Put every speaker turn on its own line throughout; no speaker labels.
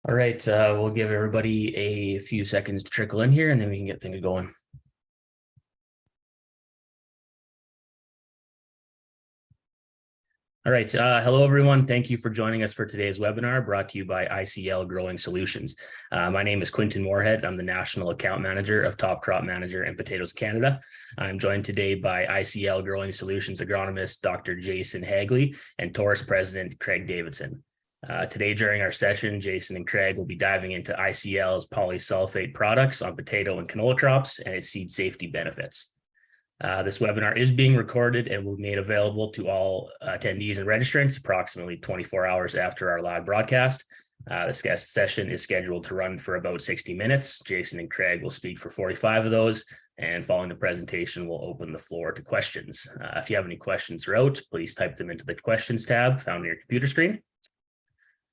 All right, we'll give everybody a few seconds to trickle in here and then we can get things going. All right, hello everyone. Thank you for joining us for today's webinar brought to you by ICL Growing Solutions. My name is Quinton Moorhead. I'm the National Account Manager of Top Crop Manager and Potatoes Canada. I'm joined today by ICL Growing Solutions agronomist Dr. Jason Haegele and Taurus President Craig Davidson. Today during our session, Jason and Craig will be diving into ICL's polysulphate products on potato and canola crops and its seed safety benefits. This webinar is being recorded and will be made available to all attendees and registrants approximately 24 hours after our live broadcast. This session is scheduled to run for about 60 minutes. Jason and Craig will speak for 45 of those, and following the presentation, we'll open the floor to questions. If you have any questions throughout, please type them into the questions tab found on your computer screen.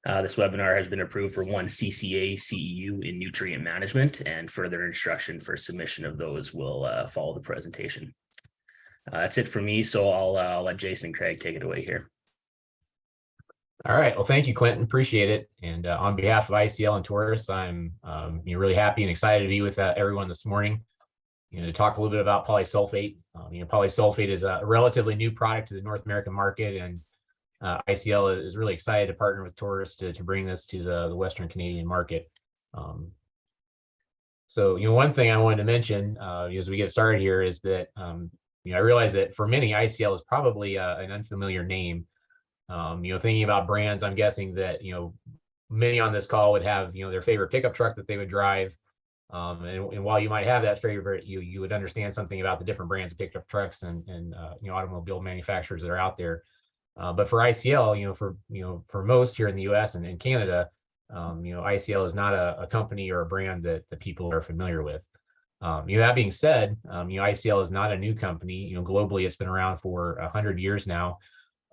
This webinar has been approved for one CCA-CEU in nutrient management, and further instruction for submission of those will follow the presentation. That's it for me, so I'll let Jason and Craig take it away here.
All right. Well, thank you, Quentin. Appreciate it. And on behalf of ICL and Taurus, I'm really happy and excited to be with everyone this morning. To talk a little bit about polysulphate. Polysulphate is a relatively new product to the North American market, and ICL is really excited to partner with Taurus to bring this to the Western Canadian market. So, one thing I wanted to mention as we get started here is that, I realize that for many, ICL is probably an unfamiliar name. Thinking about brands, I'm guessing that, many on this call would have, their favorite pickup truck that they would drive. And while you might have that favorite, you would understand something about the different brands of pickup trucks and automobile manufacturers that are out there. But for ICL, for most here in the U.S. and Canada, ICL is not a company or a brand that the people are familiar with. That being said, ICL is not a new company. Globally, it's been around for 100 years now.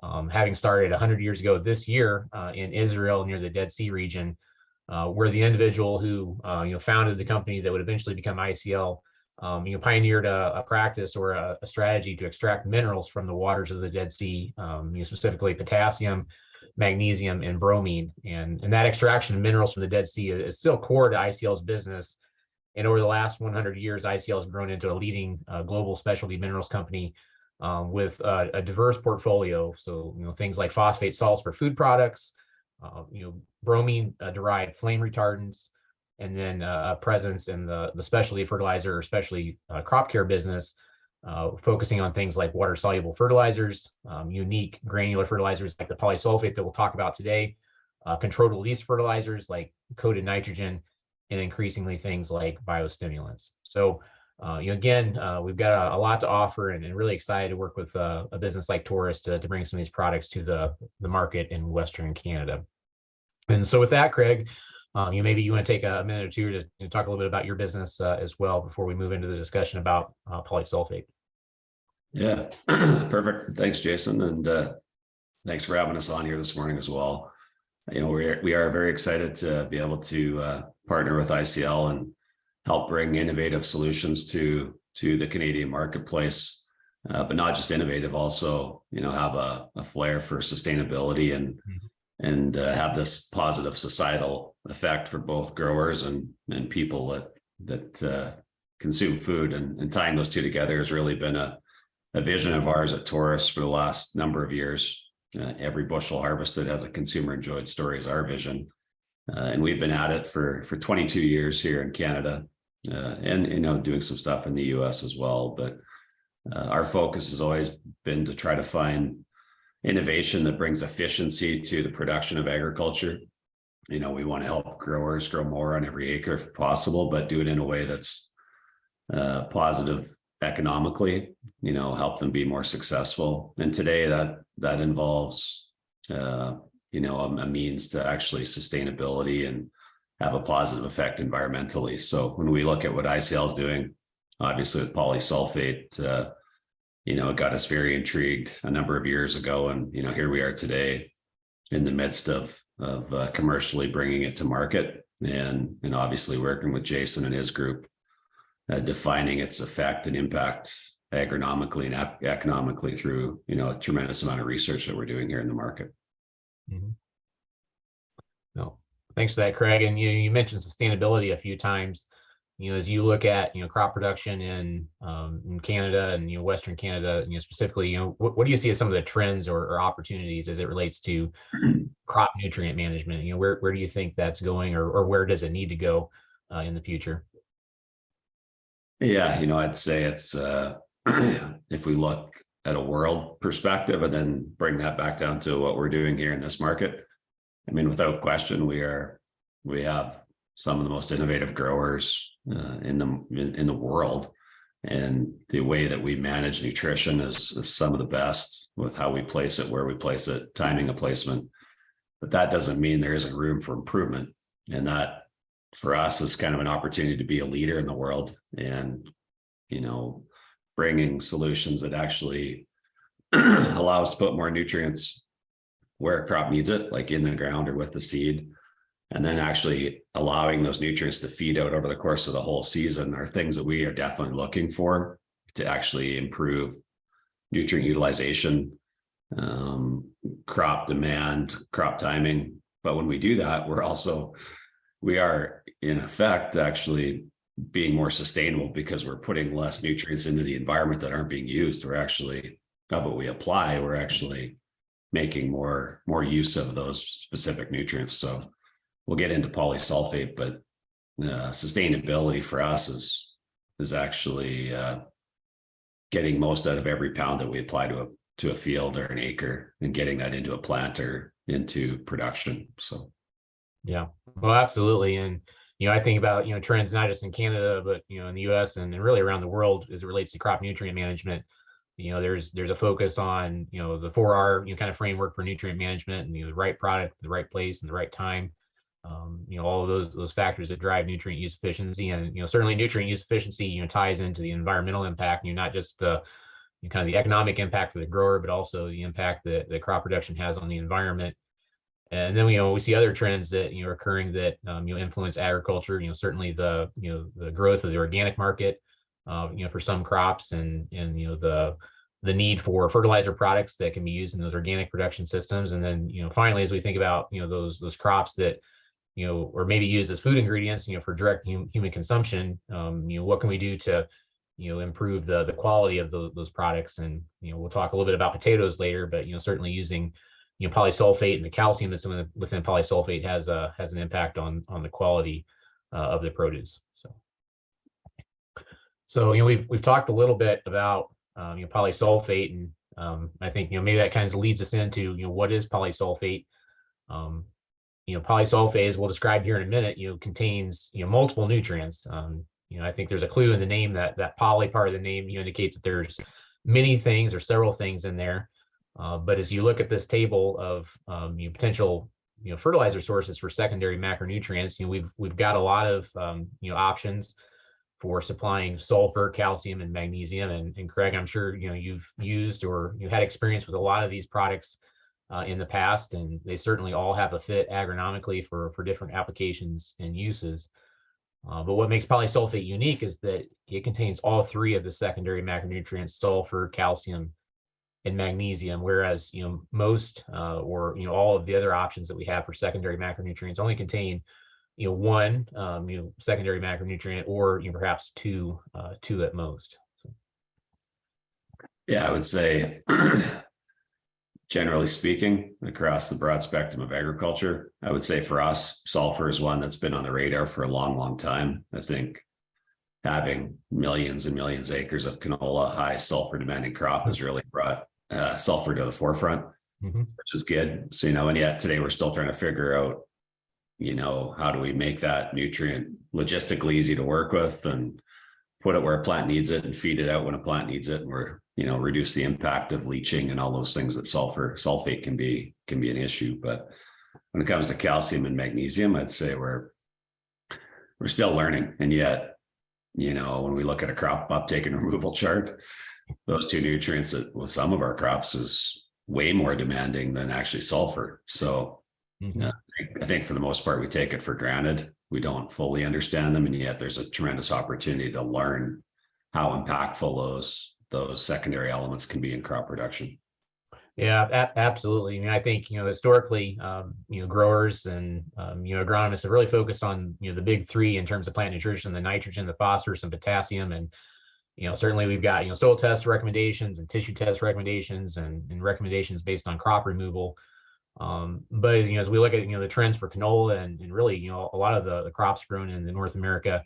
Having started 100 years ago this year in Israel near the Dead Sea region, where the individual who founded the company that would eventually become ICL pioneered a practice or a strategy to extract minerals from the waters of the Dead Sea, specifically potassium, magnesium, and bromine. And that extraction of minerals from the Dead Sea is still core to ICL's business. And over the last 100 years, ICL has grown into a leading global specialty minerals company with a diverse portfolio. So, things like phosphate salts for food products, bromine derived flame retardants, and then a presence in the specialty fertilizer, or especially crop care business, focusing on things like water soluble fertilizers, unique granular fertilizers like the polysulphate that we'll talk about today, controlled release fertilizers like coated nitrogen, and increasingly things like biostimulants. So, again, we've got a lot to offer, and really excited to work with a business like Taurus to bring some of these products to the market in Western Canada. And so with that, Craig, maybe you want to take a minute or two to talk a little bit about your business as well before we move into the discussion about polysulphate.
Yeah, perfect. Thanks, Jason, and thanks for having us on here this morning as well. We are very excited to be able to partner with ICL and help bring innovative solutions to the Canadian marketplace, but not just innovative, also have a flair for sustainability and have this positive societal effect for both growers and people that consume food. And tying those two together has really been a vision of ours at Taurus for the last number of years. Every bushel harvested as a consumer enjoyed story is our vision. And we've been at it for 22 years here in Canada, and doing some stuff in the US as well. But our focus has always been to try to find innovation that brings efficiency to the production of agriculture. We want to help growers grow more on every acre if possible, but do it in a way that's positive economically, help them be more successful. And today that involves, a means to actually sustainability and have a positive effect environmentally. So when we look at what ICL is doing, obviously with polysulphate, it got us very intrigued a number of years ago. And, here we are today in the midst of commercially bringing it to market and obviously working with Jason and his group, defining its effect and impact agronomically and economically through, a tremendous amount of research that we're doing here in the market.
Mm-hmm. No, Thanks for that, Craig. And you mentioned sustainability a few times. As you look at crop production in Canada and Western Canada, specifically, what do you see as some of the trends or opportunities as it relates to crop nutrient management? Where do you think that's going, or where does it need to go in the future?
Yeah, I'd say it's if we look at a world perspective and then bring that back down to what we're doing here in this market. I mean, without question, we have some of the most innovative growers in the world, and the way that we manage nutrition is some of the best with how we place it, where we place it, timing of placement. But that doesn't mean there isn't room for improvement, and that for us is kind of an opportunity to be a leader in the world, and bringing solutions that actually allow us to put more nutrients where a crop needs it, like in the ground or with the seed, and then actually allowing those nutrients to feed out over the course of the whole season are things that we are definitely looking for to actually improve nutrient utilization, crop demand, crop timing. But when we do that, we are in effect actually being more sustainable, because we're putting less nutrients into the environment that aren't being used. We're actually, of what we apply, we're actually making more use of those specific nutrients. So we'll get into polysulphate, but sustainability for us is actually getting most out of every pound that we apply to a field or an acre, and getting that into a plant or into production. So
yeah, well, absolutely. And I think about trends not just in Canada, but in the U.S. and really around the world as it relates to crop nutrient management. There's a focus on the 4R kind of framework for nutrient management, and the right product, the right place, and the right time. All of those factors that drive nutrient use efficiency, and certainly nutrient use efficiency ties into the environmental impact. Not just the kind of the economic impact for the grower, but also the impact that the crop production has on the environment. And then we see other trends that are occurring that influence agriculture. Certainly the growth of the organic market, for some crops, and the need for fertilizer products that can be used in those organic production systems. And then finally, as we think about those crops that or maybe used as food ingredients for direct human consumption, what can we do to improve the quality of those products? And we'll talk a little bit about potatoes later, but certainly using polysulphate and the calcium that's within polysulphate has an impact on the quality of the produce. So we've talked a little bit about polysulphate, and I think maybe that kind of leads us into what is polysulphate. Polysulphate, as we'll describe here in a minute, contains multiple nutrients. I think there's a clue in the name, that poly part of the name indicates that there's many things or several things in there. But as you look at this table of potential fertilizer sources for secondary macronutrients, we've got a lot of options for supplying sulfur, calcium, and magnesium. And Craig, I'm sure you've used or you had experience with a lot of these products in the past, and they certainly all have a fit agronomically for different applications and uses. But what makes polysulphate unique is that it contains all three of the secondary macronutrients: sulfur, calcium, and magnesium, whereas most or all of the other options that we have for secondary macronutrients only contain one secondary macronutrient, or perhaps two at most. So.
Yeah, I would say generally speaking, across the broad spectrum of agriculture, I would say for us, sulfur is one that's been on the radar for a long time. I think having millions and millions of acres of canola, high sulfur demanding crop, has really brought sulfur to the forefront, which is good. So, and yet today we're still trying to figure out, how do we make that nutrient logistically easy to work with, and put it where a plant needs it, and feed it out when a plant needs it, and we're, reduce the impact of leaching and all those things that sulfate can be an issue. But when it comes to calcium and magnesium, I'd say we're still learning. And yet, when we look at a crop uptake and removal chart, those two nutrients that with some of our crops is way more demanding than actually sulfur. So I think for the most part, we take it for granted. We don't fully understand them. And yet there's a tremendous opportunity to learn how impactful those secondary elements can be in crop production.
Yeah, absolutely. I mean, I think, historically, growers and, agronomists have really focused on, the big three in terms of plant nutrition: the nitrogen, the phosphorus, and potassium. And, certainly we've got, soil test recommendations and tissue test recommendations and recommendations based on crop removal. But, as we look at, the trends for canola and really, a lot of the crops grown in the North America,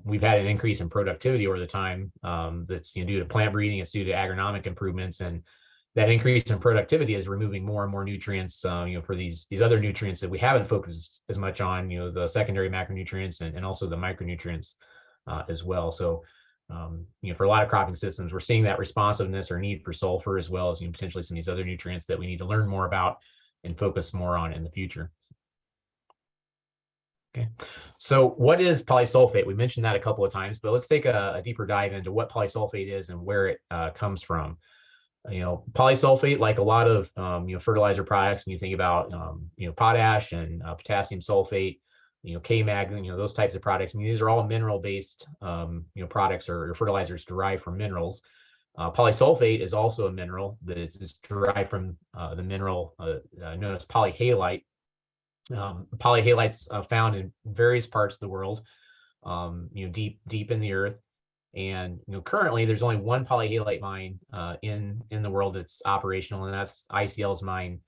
we've had an increase in productivity over the time. That's, due to plant breeding, it's due to agronomic improvements, and that increase in productivity is removing more and more nutrients, for these other nutrients that we haven't focused as much on, the secondary macronutrients and also the micronutrients as well. So, for a lot of cropping systems, we're seeing that responsiveness or need for sulfur, as well as, potentially some of these other nutrients that we need to learn more about and focus more on in the future. Okay, so what is polysulfate? We mentioned that a couple of times, but let's take a deeper dive into what polysulfate is and where it comes from. Polysulfate, like a lot of fertilizer products, when you think about potash and potassium sulfate, K-mag, those types of products. I mean, these are all mineral-based products or fertilizers derived from minerals. Polysulfate is also a mineral that is derived from the mineral known as polyhalite. Polyhalites found in various parts of the world, deep in the earth. And currently there's only one polyhalite mine in the world that's operational, and that's ICL's mine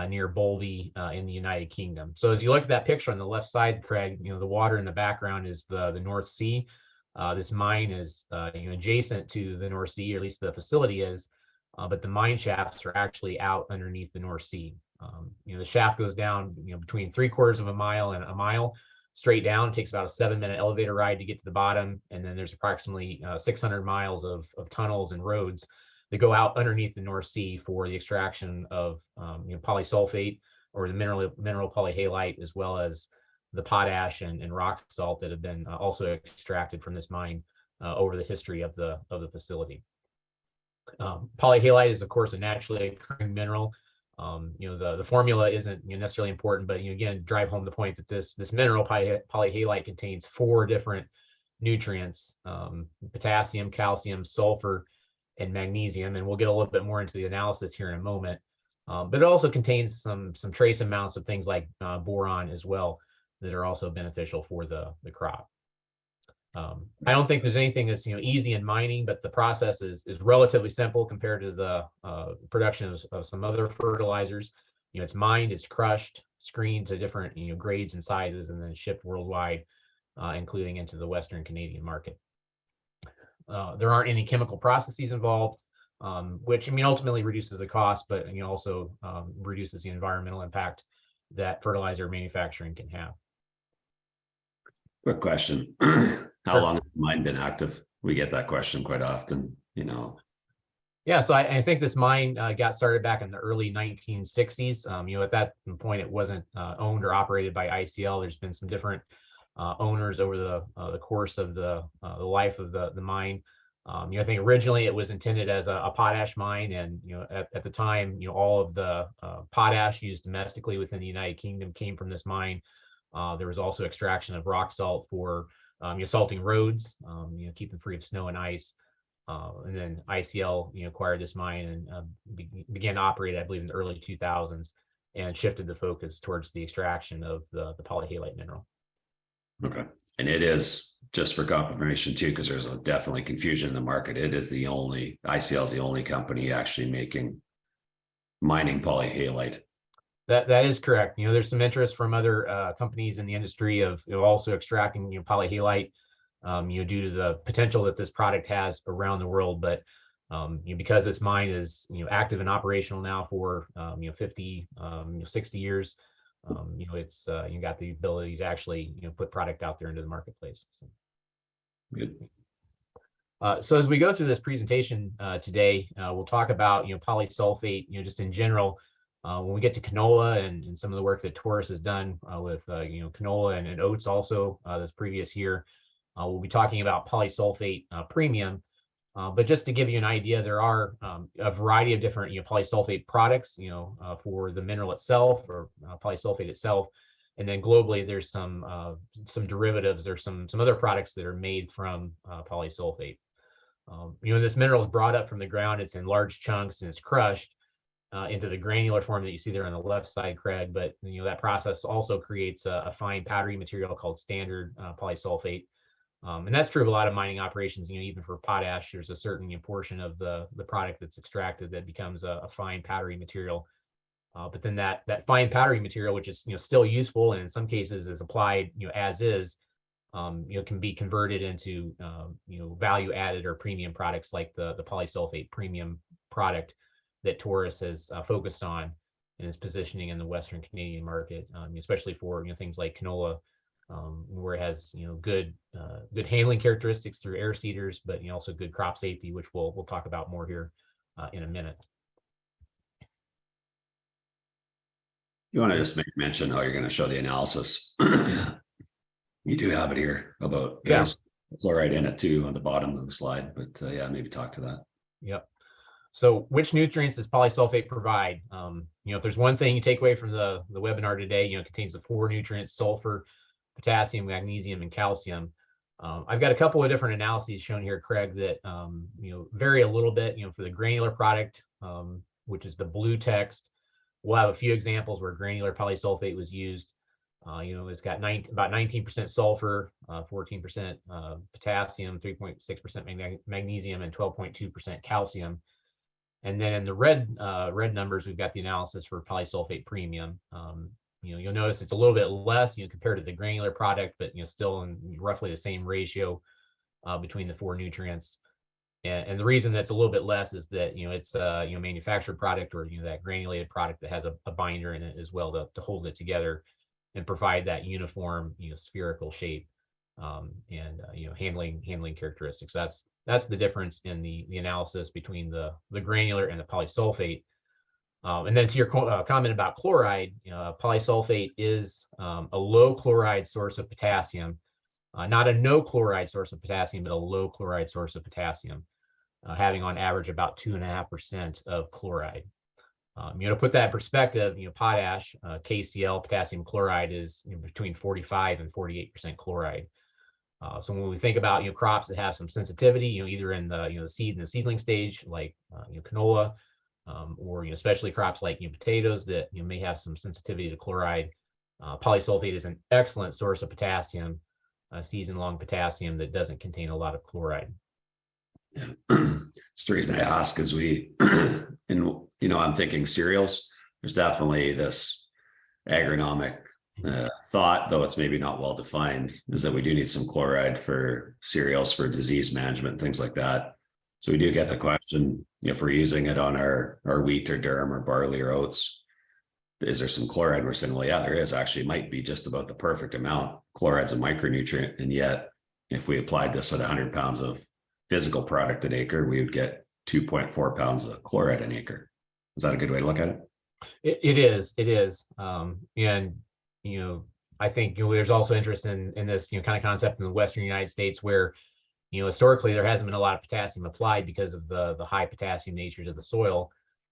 near Bolby in the United Kingdom. So as you look at that picture on the left side, Craig, the water in the background is the North Sea. This mine is adjacent to the North Sea, or at least the facility is, but the mine shafts are actually out underneath the North Sea. The shaft goes down between 3/4 of a mile and a mile straight down. It takes about a 7-minute elevator ride to get to the bottom, and then there's approximately 600 miles of tunnels and roads that go out underneath the North Sea for the extraction of polysulfate, or the mineral polyhalite, as well as the potash and rock salt that have been also extracted from this mine over the history of the facility. Polyhalite is, of course, a naturally occurring mineral. The formula isn't necessarily important, but again, drive home the point that this mineral polyhalite contains 4 different nutrients: potassium, calcium, sulfur, and magnesium. And we'll get a little bit more into the analysis here in a moment. But it also contains some trace amounts of things like boron as well, that are also beneficial for the crop. I don't think there's anything that's easy in mining, but the process is relatively simple compared to the production of some other fertilizers. It's mined, it's crushed, screened to different grades and sizes, and then shipped worldwide, including into the Western Canadian market. There aren't any chemical processes involved, which ultimately reduces the cost, but also reduces the environmental impact that fertilizer manufacturing can have.
Quick question. How long has the mine been active? We get that question quite often,
Yeah, so I think this mine got started back in the early 1960s. At that point, it wasn't owned or operated by ICL. There's been some different owners over the course of the life of the mine. I think originally it was intended as a potash mine, and at the time, all of the potash used domestically within the United Kingdom came from this mine. There was also extraction of rock salt for salting roads, keep them free of snow and ice. And then ICL acquired this mine and began to operate, I believe, in the early 2000s, and shifted the focus towards the extraction of the polyhalite mineral.
Okay. And it is, just for confirmation too, because there's definitely confusion in the market, ICL is the only company actually mining polyhalite.
That is correct. There's some interest from other companies in the industry of also extracting polyhalite, due to the potential that this product has around the world. But because this mine is active and operational now for 50, 60 years, it's got the ability to actually put product out there into the marketplace. So.
Good.
So as we go through this presentation today, we'll talk about polysulfate, just in general. When we get to canola and some of the work that Taurus has done with canola and oats also this previous year, we'll be talking about Polysulphate Premium. But just to give you an idea, there are a variety of different polysulfate products for the mineral itself, or polysulfate itself. And then globally, there's some derivatives. There's some other products that are made from polysulfate. This mineral is brought up from the ground. It's in large chunks and it's crushed. into the granular form that you see there on the left side, Craig. But that process also creates a fine powdery material called standard polysulfate. And that's true of a lot of mining operations. Even for potash, there's a certain portion of the product that's extracted that becomes a fine powdery material. But then that fine powdery material, which is still useful and in some cases is applied as is, can be converted into value added or premium products like the Polysulphate Premium product that Taurus has focused on and is positioning in the Western Canadian market, especially for things like canola, where it has good handling characteristics through air seeders, but also good crop safety, which we'll talk about more here in a minute.
You want to just make mention how you're going to show the analysis? You do have it here about chloride in it too on the bottom of the slide, but yeah, maybe talk to that.
Yep. So which nutrients does polysulfate provide? If there's one thing you take away from the webinar today, it contains the 4 nutrients: sulfur, potassium, magnesium, and calcium. I've got a couple of different analyses shown here, Craig, that vary a little bit. For the granular product, which is the blue text, we'll have a few examples where granular polysulfate was used. It's got about 19% sulfur, 14% potassium, 3.6% magnesium, and 12.2% calcium. And then in the red numbers, we've got the analysis for Polysulphate Premium. You'll notice it's a little bit less, compared to the granular product, but still in roughly the same ratio between the 4 nutrients. And the reason that's a little bit less is that it's a manufactured product, or that granulated product that has a binder in it as well to hold it together and provide that uniform spherical shape and handling characteristics. That's the difference in the analysis between the granular and the polysulfate. And then to your comment about chloride, polysulfate is a low chloride source of potassium, not a no chloride source of potassium, but a low chloride source of potassium, having on average about 2.5% of chloride. To put that in perspective, potash, KCl, potassium chloride, is between 45 and 48% chloride. So when we think about crops that have some sensitivity, either in the seed and the seedling stage, like canola, or especially crops like potatoes that may have some sensitivity to chloride, polysulfate is an excellent source of potassium, season-long potassium that doesn't contain a lot of chloride.
Yeah. It's the reason I ask is I'm thinking cereals. There's definitely this agronomic thought, though it's maybe not well defined, is that we do need some chloride for cereals for disease management, things like that. So we do get the question, if we're using it on our wheat or durum or barley or oats, is there some chloride? We're saying, well, yeah, there is. Actually, it might be just about the perfect amount. Chloride's a micronutrient, and yet if we applied this at 100 pounds of physical product an acre, we would get 2.4 pounds of chloride an acre. Is that a good way to look at it?
It is. And I think there's also interest in this kind of concept in the Western United States, where historically there hasn't been a lot of potassium applied because of the high potassium natures of the soil.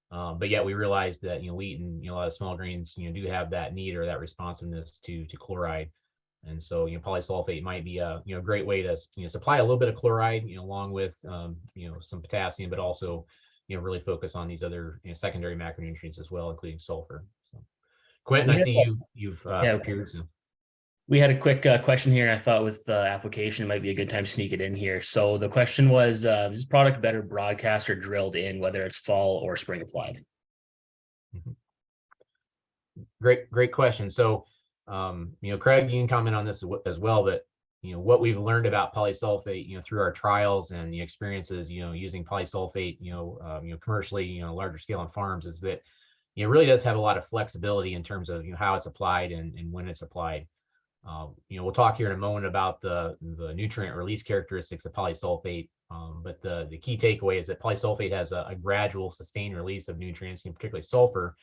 But yet we realize that wheat and a lot of small grains do have that need or that responsiveness to chloride. And so polysulfate might be a great way to supply a little bit of chloride along with some potassium, but also really focus on these other secondary macronutrients as well, including sulfur. So, Quentin, I see you've appeared. So.
We had a quick question here, and I thought with the application, it might be a good time to sneak it in here. So the question was, is this product better broadcast or drilled in, whether it's fall or spring applied?
Great question. So, Craig, you can comment on this as well, but what we've learned about polysulfate, through our trials and the experiences, using polysulfate, commercially, larger scale on farms, is that it really does have a lot of flexibility in terms of how it's applied and when it's applied. We'll talk here in a moment about the nutrient release characteristics of polysulfate, but the key takeaway is that polysulfate has a gradual, sustained release of nutrients, particularly sulfur,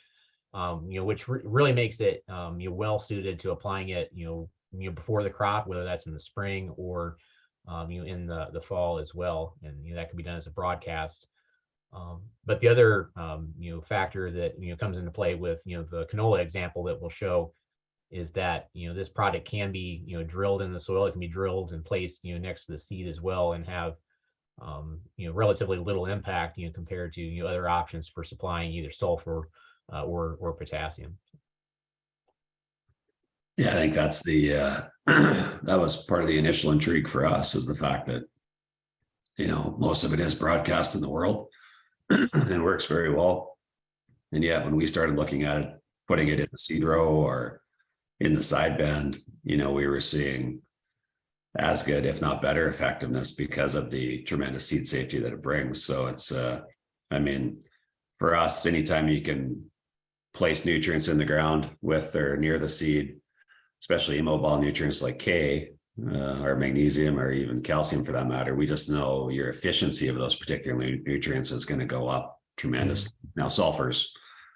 which really makes it well suited to applying it, before the crop, whether that's in the spring or in the fall as well, and that can be done as a broadcast. But the other factor that comes into play with the canola example that we'll show is that this product can be drilled in the soil. It can be drilled and placed next to the seed as well, and have relatively little impact, compared to other options for supplying either sulfur or potassium.
Yeah, I think that's the that was part of the initial intrigue for us, is the fact that most of it is broadcast in the world and works very well. And yet when we started looking at it, putting it in the seed row or in the sideband, we were seeing as good, if not better, effectiveness because of the tremendous seed safety that it brings. So it's, for us, anytime you can place nutrients in the ground with or near the seed, especially immobile nutrients like K or magnesium or even calcium for that matter, we just know your efficiency of those particular nutrients is going to go up tremendously. Now, sulfur's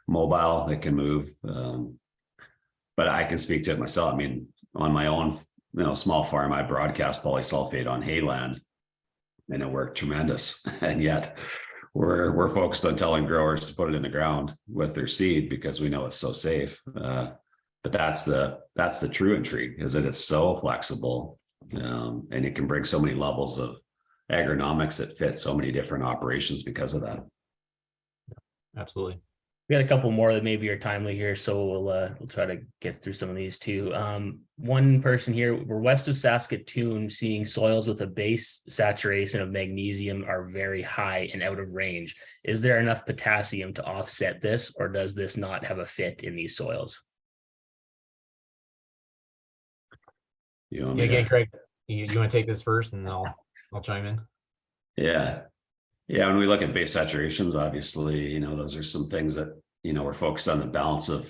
mobile, it can move, but I can speak to it myself. I mean, on my own small farm, I broadcast polysulphate on hayland and it worked tremendous. And yet we're focused on telling growers to put it in the ground with their seed because we know it's so safe. But that's the true intrigue, is that it's so flexible, and it can bring so many levels of agronomics that fit so many different operations because of that.
Absolutely.
We got a couple more that maybe are timely here, so we'll try to get through some of these too. One person here: we're west of Saskatoon, seeing soils with a base saturation of magnesium are very high and out of range. Is there enough potassium to offset this, or does this not have a fit in these soils?
Again, Craig, you want to take this first, and I'll chime in.
Yeah. When we look at base saturations, obviously, those are some things that, we're focused on the balance of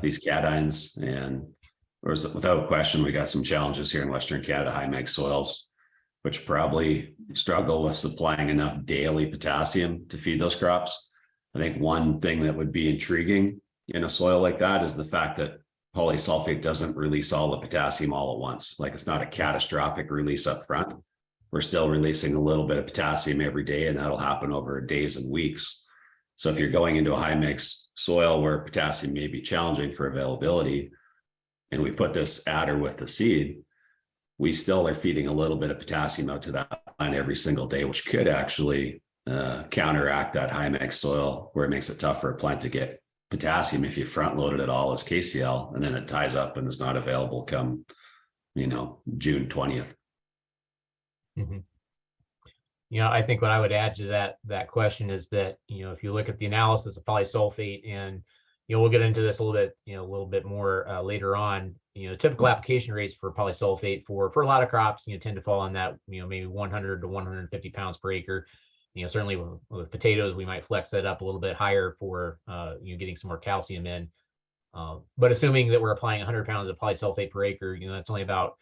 these cations, and without question, we got some challenges here in Western Canada, high mag soils, which probably struggle with supplying enough daily potassium to feed those crops. I think one thing that would be intriguing in a soil like that is the fact that polysulphate doesn't release all the potassium all at once. Like, it's not a catastrophic release up front. We're still releasing a little bit of potassium every day, and that'll happen over days and weeks. So if you're going into a high mix soil where potassium may be challenging for availability, and we put this adder with the seed, we still are feeding a little bit of potassium out to that plant every single day, which could actually counteract that high mix soil where it makes it tough for a plant to get potassium if you front loaded it all as KCl, and then it ties up and is not available come, June 20th.
Mm-hmm. I think what I would add to that question is that, if you look at the analysis of polysulphate, and, we'll get into this a little bit more later on, typical application rates for polysulphate for a lot of crops, tend to fall on that, maybe 100 to 150 pounds per acre. Certainly with potatoes, we might flex that up a little bit higher for, getting some more calcium in. But assuming that we're applying 100 pounds of polysulphate per acre, that's only about,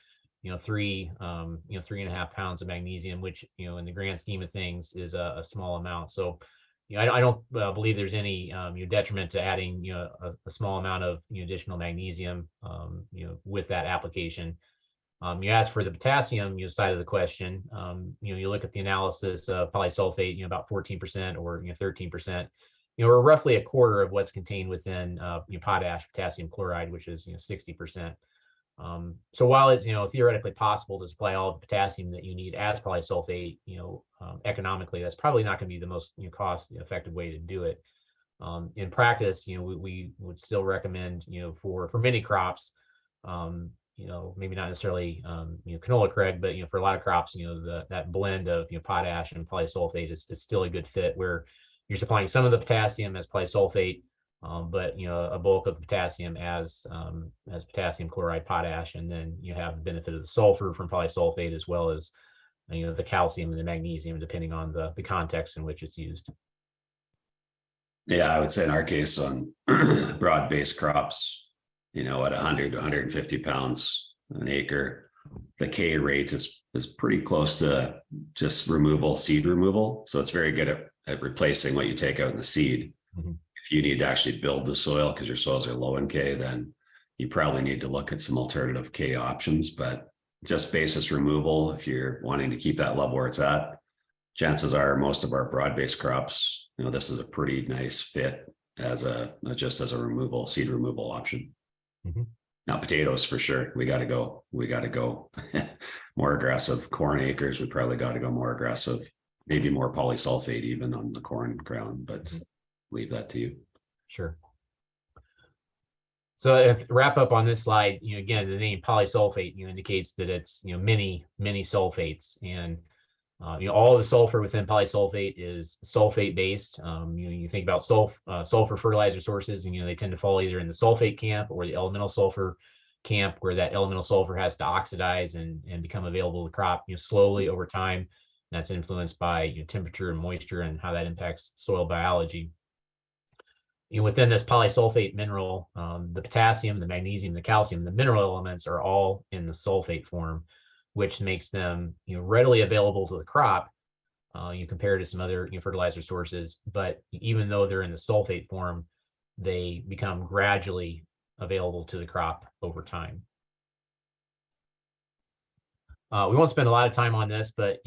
3.5 pounds of magnesium, which, in the grand scheme of things is a small amount. So, I don't believe there's any, detriment to adding, a small amount of additional magnesium, with that application. You asked for the potassium side of the question. You look at the analysis of polysulphate, about 14% or 13%, or roughly a quarter of what's contained within potash, potassium chloride, which is 60%. So while it's theoretically possible to supply all the potassium that you need as polysulphate, economically, that's probably not going to be the most cost effective way to do it. In practice, we would still recommend for many crops, maybe not necessarily canola, Craig, but for a lot of crops, that blend of potash and polysulphate is still a good fit, where you're supplying some of the potassium as polysulphate, but a bulk of the potassium as potassium chloride, potash, and then you have the benefit of the sulfur from polysulphate, as well as the calcium and the magnesium, depending on the context in which it's used.
Yeah, I would say in our case on broad-based crops, at 100 to 150 pounds an acre, the K rate is pretty close to just seed removal. So it's very good at replacing what you take out in the seed.
Mm-hmm.
If you need to actually build the soil because your soils are low in K, then you probably need to look at some alternative K options. But just basis removal, if you're wanting to keep that level where it's at, chances are most of our broad-based crops, this is a pretty nice fit as just as a seed removal option.
Mm-hmm.
Now potatoes for sure, we got to go more aggressive corn acres, we probably got to go more aggressive, maybe more polysulfate even on the corn ground, but leave that to you.
Sure. So if wrap up on this slide, again, the name polysulfate, indicates that it's, many sulfates, and all the sulfur within polysulfate is sulfate based. You think about sulfur fertilizer sources, and they tend to fall either in the sulfate camp or the elemental sulfur camp, where that elemental sulfur has to oxidize and become available to the crop, slowly over time. And that's influenced by temperature and moisture and how that impacts soil biology. Within this polysulfate mineral, the potassium, the magnesium, the calcium, the mineral elements are all in the sulfate form, which makes them readily available to the crop. You compare to some other fertilizer sources, but even though they're in the sulfate form, they become gradually available to the crop over time. We won't spend a lot of time on this, but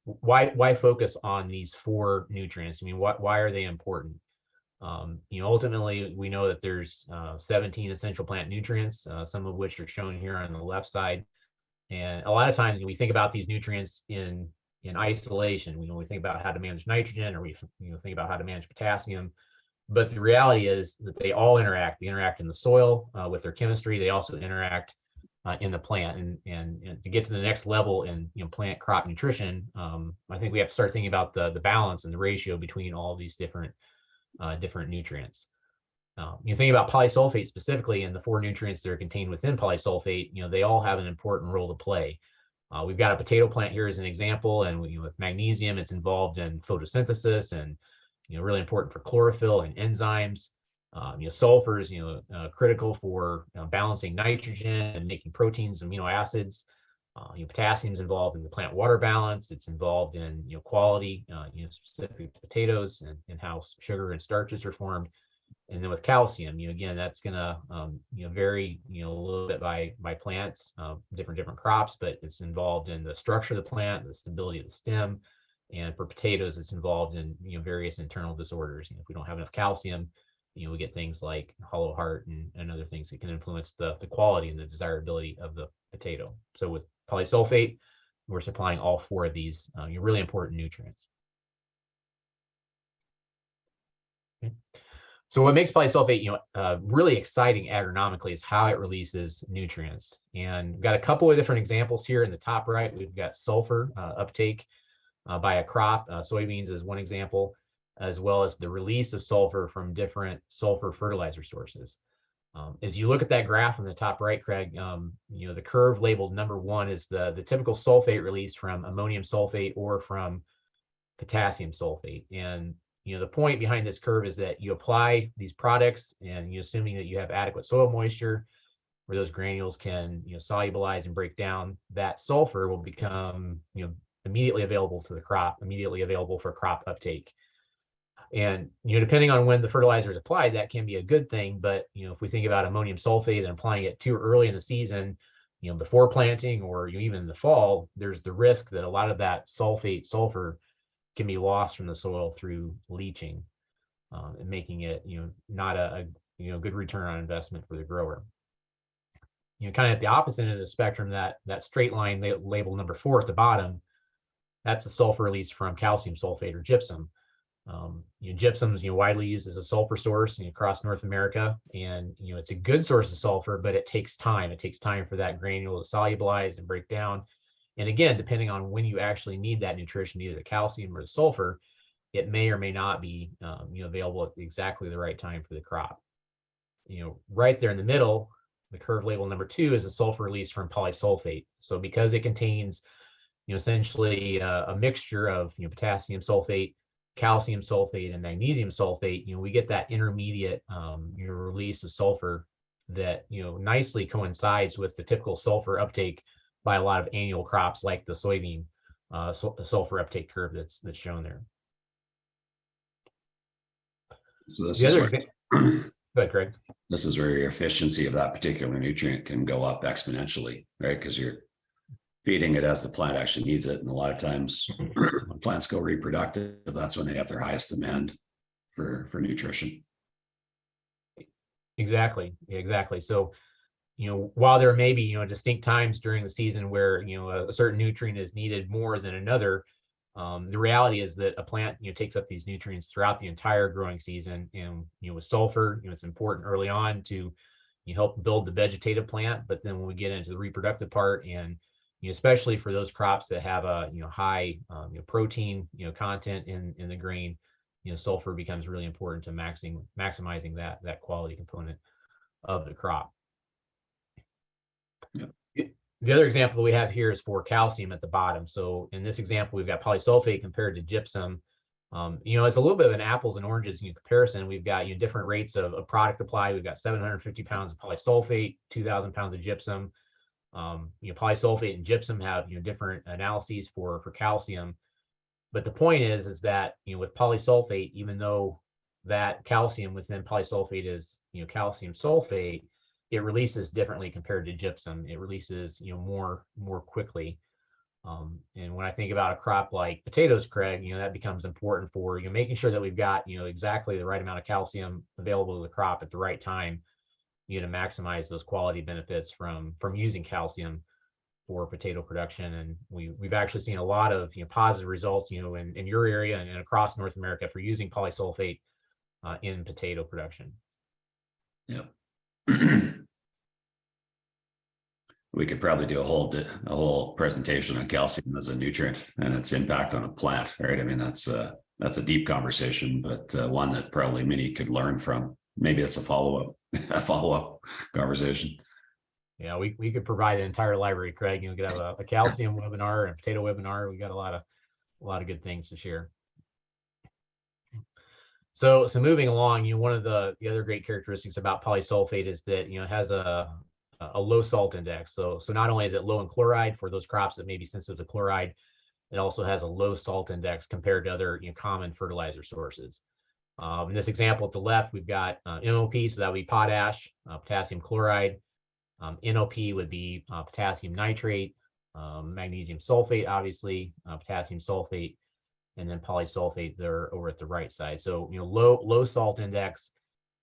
why focus on these 4 nutrients? Why are they important? Ultimately, we know that there's 17 essential plant nutrients, some of which are shown here on the left side. And a lot of times we think about these nutrients in isolation. We think about how to manage nitrogen, or we think about how to manage potassium. But the reality is that they all interact. They interact in the soil with their chemistry. They also interact in the plant. And to get to the next level in plant crop nutrition, I think we have to start thinking about the balance and the ratio between all of these different nutrients. You think about polysulfate specifically, and the 4 nutrients that are contained within polysulfate, they all have an important role to play. We've got a potato plant here as an example, and with magnesium, it's involved in photosynthesis and really important for chlorophyll and enzymes. Sulfur is critical for balancing nitrogen and making proteins, amino acids. Potassium is involved in the plant water balance. It's involved in quality, specific to potatoes, and how sugar and starches are formed. And then with calcium, again, that's going to vary a little bit by plants, different crops, but it's involved in the structure of the plant, the stability of the stem. And for potatoes, it's involved in various internal disorders. If we don't have enough calcium, we get things like hollow heart and other things that can influence the quality and the desirability of the potato. So with polysulfate, we're supplying all 4 of these really important nutrients. Okay. So what makes polysulfate really exciting agronomically is how it releases nutrients. And we've got a couple of different examples here. In the top right, we've got sulfur uptake by a crop. Soybeans is one example, as well as the release of sulfur from different sulfur fertilizer sources. As you look at that graph in the top right, Craig, the curve labeled number 1 is the typical sulfate release from ammonium sulfate or from potassium sulfate. And the point behind this curve is that you apply these products, and assuming that you have adequate soil moisture where those granules can solubilize and break down, that sulfur will become immediately available to the crop, immediately available for crop uptake. And depending on when the fertilizer is applied, that can be a good thing. But if we think about ammonium sulfate and applying it too early in the season, before planting or even in the fall, there's the risk that a lot of that sulfur can be lost from the soil through leaching, and making it not a good return on investment for the grower. Kind of at the opposite end of the spectrum, that straight line labeled number 4 at the bottom, that's the sulfur released from calcium sulfate or gypsum. Gypsum is widely used as a sulfur source across North America, and it's a good source of sulfur, but it takes time. It takes time for that granule to solubilize and break down. And again, depending on when you actually need that nutrition, either the calcium or the sulfur, it may or may not be available at exactly the right time for the crop. Right there in the middle, the curve label number 2 is a sulfur release from polysulfate. So because it contains essentially a mixture of potassium sulfate, calcium sulfate, and magnesium sulfate, we get that intermediate release of sulfur that nicely coincides with the typical sulfur uptake by a lot of annual crops like the soybean sulfur uptake curve that's shown there.
So this
the
is
other
where,
example, go ahead, Craig.
This is where your efficiency of that particular nutrient can go up exponentially, right? Because you're feeding it as the plant actually needs it. And a lot of times when plants go reproductive, that's when they have their highest demand for nutrition.
Exactly. So while there may be, distinct times during the season where, a certain nutrient is needed more than another, the reality is that a plant, takes up these nutrients throughout the entire growing season. And, with sulfur, it's important early on to help build the vegetative plant. But then when we get into the reproductive part, and especially for those crops that have a high protein content in the grain, sulfur becomes really important to maximizing that quality component of the crop.
Yep.
The other example that we have here is for calcium at the bottom. So in this example, we've got polysulphate compared to gypsum. It's a little bit of an apples and oranges comparison. We've got different rates of product applied. We've got 750 pounds of polysulphate, 2,000 pounds of gypsum. Polysulphate and gypsum have different analyses for calcium. But the point is that with polysulphate, even though that calcium within polysulphate is calcium sulfate, it releases differently compared to gypsum. It releases more quickly. And when I think about a crop like potatoes, Craig, that becomes important for making sure that we've got exactly the right amount of calcium available to the crop at the right time, to maximize those quality benefits from using calcium for potato production. And we've actually seen a lot of positive results in your area and across North America for using polysulphate in potato production.
Yep. We could probably do a whole presentation on calcium as a nutrient and its impact on a plant, right? I mean, that's a deep conversation, but one that probably many could learn from. Maybe it's a follow-up conversation.
Yeah, we could provide an entire library, Craig. We could have a calcium webinar and a potato webinar. We got a lot of good things to share. So moving along, one of the other great characteristics about polysulphate is that it has a low salt index. So not only is it low in chloride for those crops that may be sensitive to chloride, it also has a low salt index compared to other common fertilizer sources. In this example at the left, we've got MOP, so that would be potash, potassium chloride. NOP would be potassium nitrate, magnesium sulfate, obviously, potassium sulfate, and then polysulphate there over at the right side. So low salt index.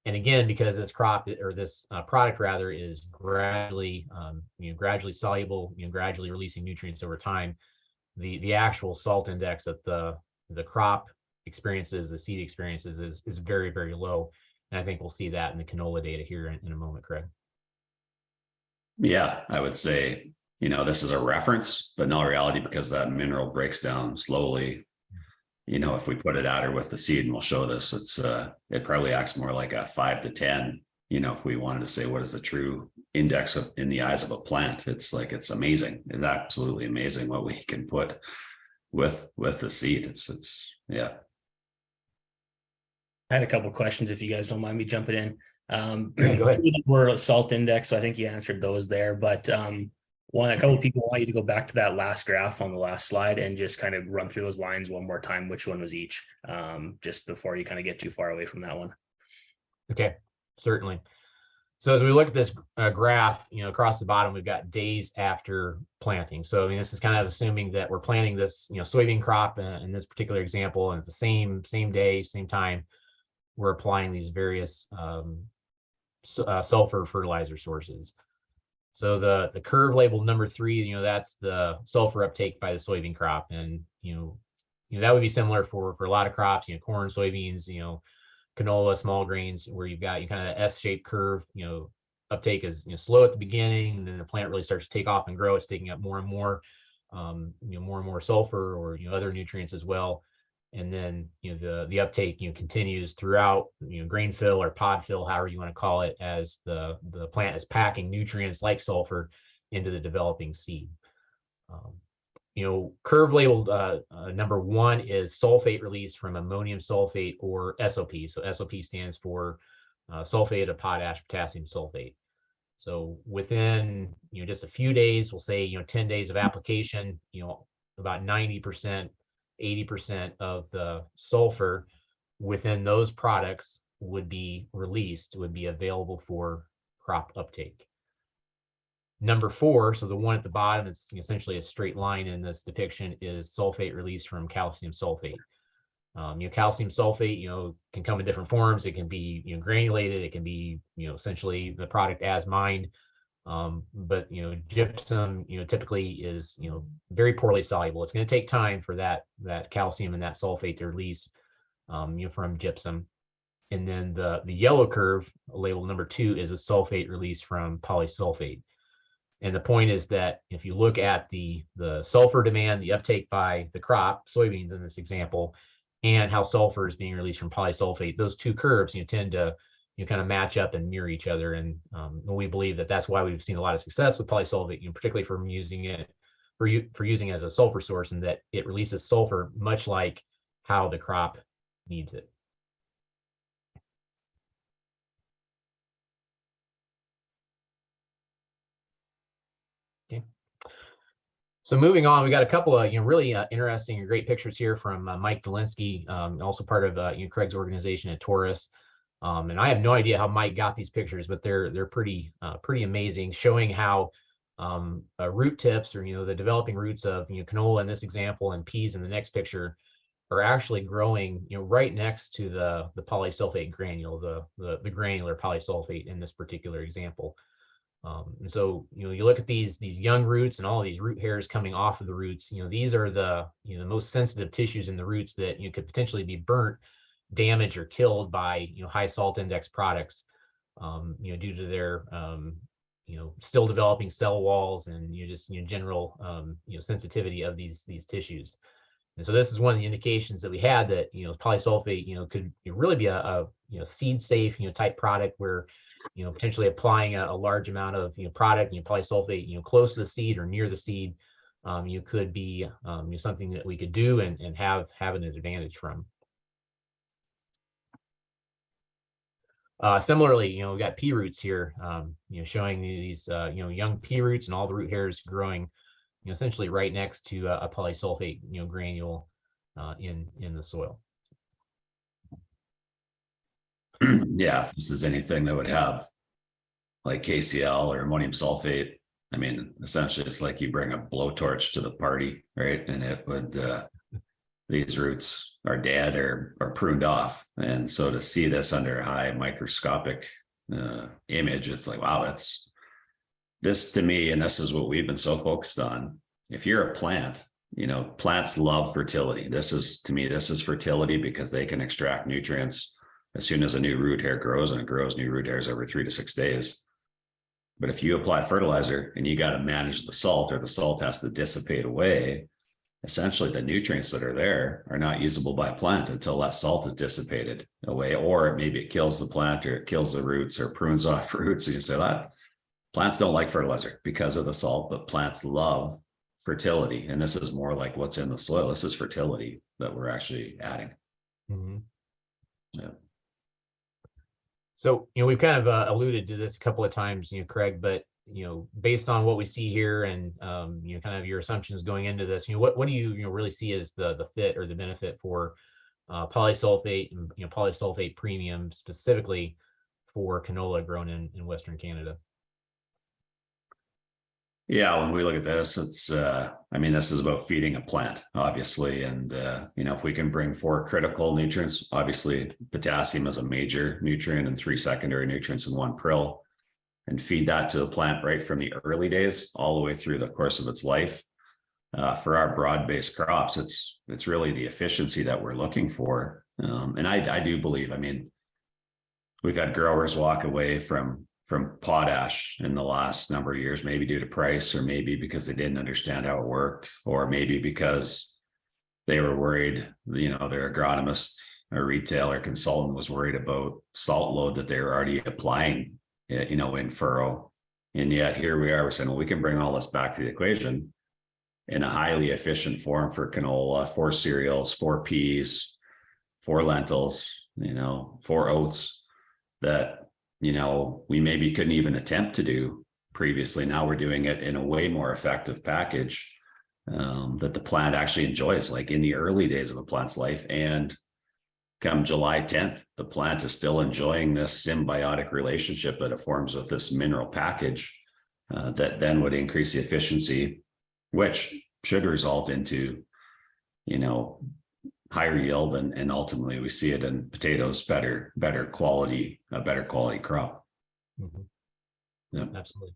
And again, because this crop or this product rather is gradually soluble, gradually releasing nutrients over time, the actual salt index that the crop experiences, the seed experiences is very, very low. And I think we'll see that in the canola data here in a moment, Craig.
Yeah, I would say, this is a reference, but in all reality, because that mineral breaks down slowly, if we put it at or with the seed, and we'll show this, it probably acts more like a 5 to 10. If we wanted to say what is the true index in the eyes of a plant, it's amazing. It's absolutely amazing what we can put with the seed. It's yeah.
I had a couple of questions if you guys don't mind me jumping in.
Go ahead.
We're salt index, so I think you answered those there. But a couple of people want you to go back to that last graph on the last slide and just kind of run through those lines one more time, which one was each, just before you kind of get too far away from that one.
Okay, certainly. So as we look at this graph, across the bottom, we've got days after planting. So this is kind of assuming that we're planting this, soybean crop in this particular example, and at the same day, same time, we're applying these various sulfur fertilizer sources. So the curve labeled number 3, that's the sulfur uptake by the soybean crop, and that would be similar for a lot of crops, corn, soybeans, canola, small grains, where you've got kind of the S-shaped curve. Uptake is slow at the beginning, and then the plant really starts to take off and grow. It's taking up more and more, more and more sulfur or other nutrients as well. And then the uptake continues throughout grain fill or pod fill, however you want to call it, as the plant is packing nutrients like sulfur into the developing seed. Curve labeled number 1 is sulfate release from ammonium sulfate, or SOP. So SOP stands for sulfate of potash potassium sulfate. So within just a few days, we'll say 10 days of application, about 90%. 80% of the sulfur within those products would be released, would be available for crop uptake. Number 4, so the one at the bottom, it's essentially a straight line in this depiction, is sulfate released from calcium sulfate. Calcium sulfate, can come in different forms. It can be granulated. It can be essentially the product as mined. But gypsum typically is very poorly soluble. It's going to take time for that calcium and that sulfate to release from gypsum. And then the yellow curve, label number 2, is a sulfate release from polysulphate. And the point is that if you look at the sulfur demand, the uptake by the crop, soybeans in this example, and how sulfur is being released from polysulphate, those two curves tend to kind of match up and mirror each other. And we believe that that's why we've seen a lot of success with polysulphate, particularly from using it for using as a sulfur source, and that it releases sulfur much like how the crop needs it. Okay. So moving on, we got a couple of really interesting and great pictures here from Mike Dolinsky, also part of Craig's organization at Taurus. And I have no idea how Mike got these pictures, but they're pretty amazing, showing how root tips, or the developing roots of canola in this example and peas in the next picture, are actually growing right next to the polysulphate granule, the granular polysulphate in this particular example. And so you look at these young roots and all of these root hairs coming off of the roots. These are the most sensitive tissues in the roots that could potentially be burnt, damaged, or killed by high salt index products, due to their still developing cell walls and just general sensitivity of these tissues. And so this is one of the indications that we had that polysulphate could really be a seed safe type product, where potentially applying a large amount of product, polysulphate close to the seed or near the seed, could be something that we could do and have an advantage from. Similarly, we've got pea roots here, showing these young pea roots and all the root hairs growing essentially right next to a polysulphate granule in the soil.
Yeah, if this is anything that would have like KCl or ammonium sulfate, I mean, essentially it's like you bring a blowtorch to the party, right? And it would, these roots are dead or pruned off. And so to see this under a high microscopic image, it's like, wow, that's this to me. And this is what we've been so focused on. If you're a plant, plants love fertility. This is fertility, because they can extract nutrients as soon as a new root hair grows, and it grows new root hairs every 3 to 6 days. But if you apply fertilizer and you got to manage the salt, or the salt has to dissipate away, essentially the nutrients that are there are not usable by a plant until that salt is dissipated away, or maybe it kills the plant, or it kills the roots, or prunes off roots. And you say that plants don't like fertilizer because of the salt, but plants love fertility. And this is more like what's in the soil. This is fertility that we're actually adding.
Mm-hmm.
Yeah.
So, we've kind of alluded to this a couple of times, Craig, but, based on what we see here and, kind of your assumptions going into this, what do you, really see as the fit or the benefit for polysulphate and, polysulphate premium specifically for canola grown in Western Canada?
Yeah, when we look at this, it's, this is about feeding a plant, obviously. And, if we can bring 4 critical nutrients, obviously potassium is a major nutrient and 3 secondary nutrients in 1 prill, and feed that to the plant right from the early days all the way through the course of its life. For our broad-based crops, it's really the efficiency that we're looking for. And I do believe, we've had growers walk away from potash in the last number of years, maybe due to price, or maybe because they didn't understand how it worked, or maybe because they were worried, their agronomist or retailer consultant was worried about salt load that they were already applying, in furrow. And yet here we are, we're saying, well, we can bring all this back to the equation in a highly efficient form for canola, for cereals, for peas, for lentils, for oats, that we maybe couldn't even attempt to do previously. Now we're doing it in a way more effective package that the plant actually enjoys, like in the early days of a plant's life. And come July 10th, the plant is still enjoying this symbiotic relationship that it forms with this mineral package that then would increase the efficiency, which should result into, higher yield, and ultimately we see it in potatoes, better quality crop.
Mm-hmm.
Yeah,
absolutely.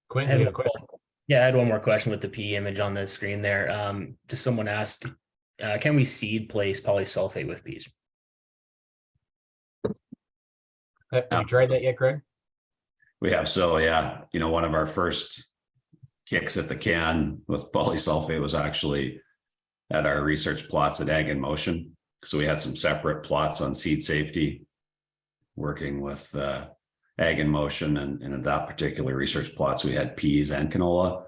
Quentin, do you have a question?
Yeah, I had one more question with the P image on the screen there. Just someone asked, can we seed place polysulfate with peas?
Have you tried that yet, Craig?
We have. So yeah, one of our first kicks at the can with polysulfate was actually at our research plots at Ag in Motion. So we had some separate plots on seed safety, working with Ag in Motion, and in that particular research plots, we had peas and canola,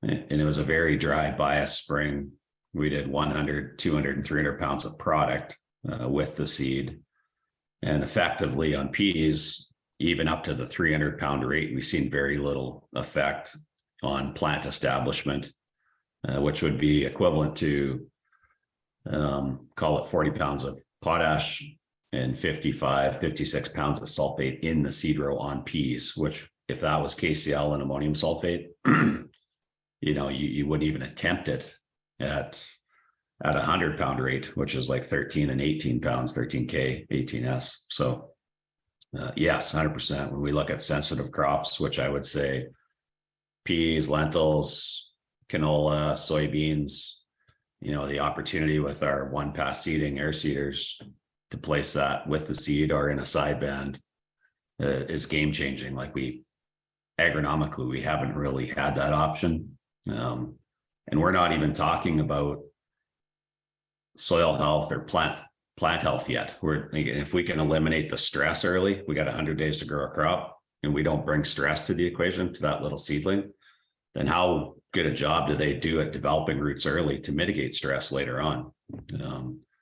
and it was a very dry bias spring. We did 100, 200, and 300 pounds of product with the seed, and effectively on peas, even up to the 300-pound rate, we've seen very little effect on plant establishment, which would be equivalent to call it 40 pounds of potash and 55, 56 pounds of sulfate in the seed row on peas, which if that was KCl and ammonium sulfate, you wouldn't even attempt it at a 100-pound rate, which is like 13 and 18 pounds, 13K, 18S. So yes, 100%. When we look at sensitive crops, which I would say peas, lentils, canola, soybeans, the opportunity with our one-pass seeding air seeders to place that with the seed or in a side band is game changing. Like agronomically, we haven't really had that option. And we're not even talking about soil health or plant health yet. If we can eliminate the stress early, we got 100 days to grow a crop, and we don't bring stress to the equation to that little seedling, then how good a job do they do at developing roots early to mitigate stress later on?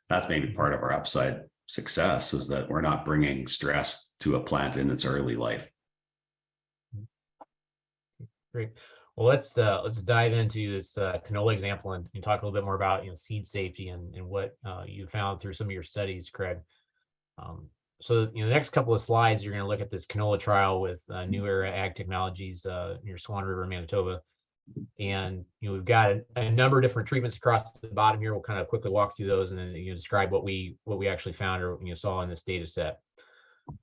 That's maybe part of our upside success, is that we're not bringing stress to a plant in its early life.
Great. Well, let's dive into this canola example and talk a little bit more about seed safety and what you found through some of your studies, Craig. So the next couple of slides, you're going to look at this canola trial with New Era Ag Technologies near Swan River, Manitoba. And we've got a number of different treatments across the bottom here. We'll kind of quickly walk through those and then describe what we actually found or saw in this data set.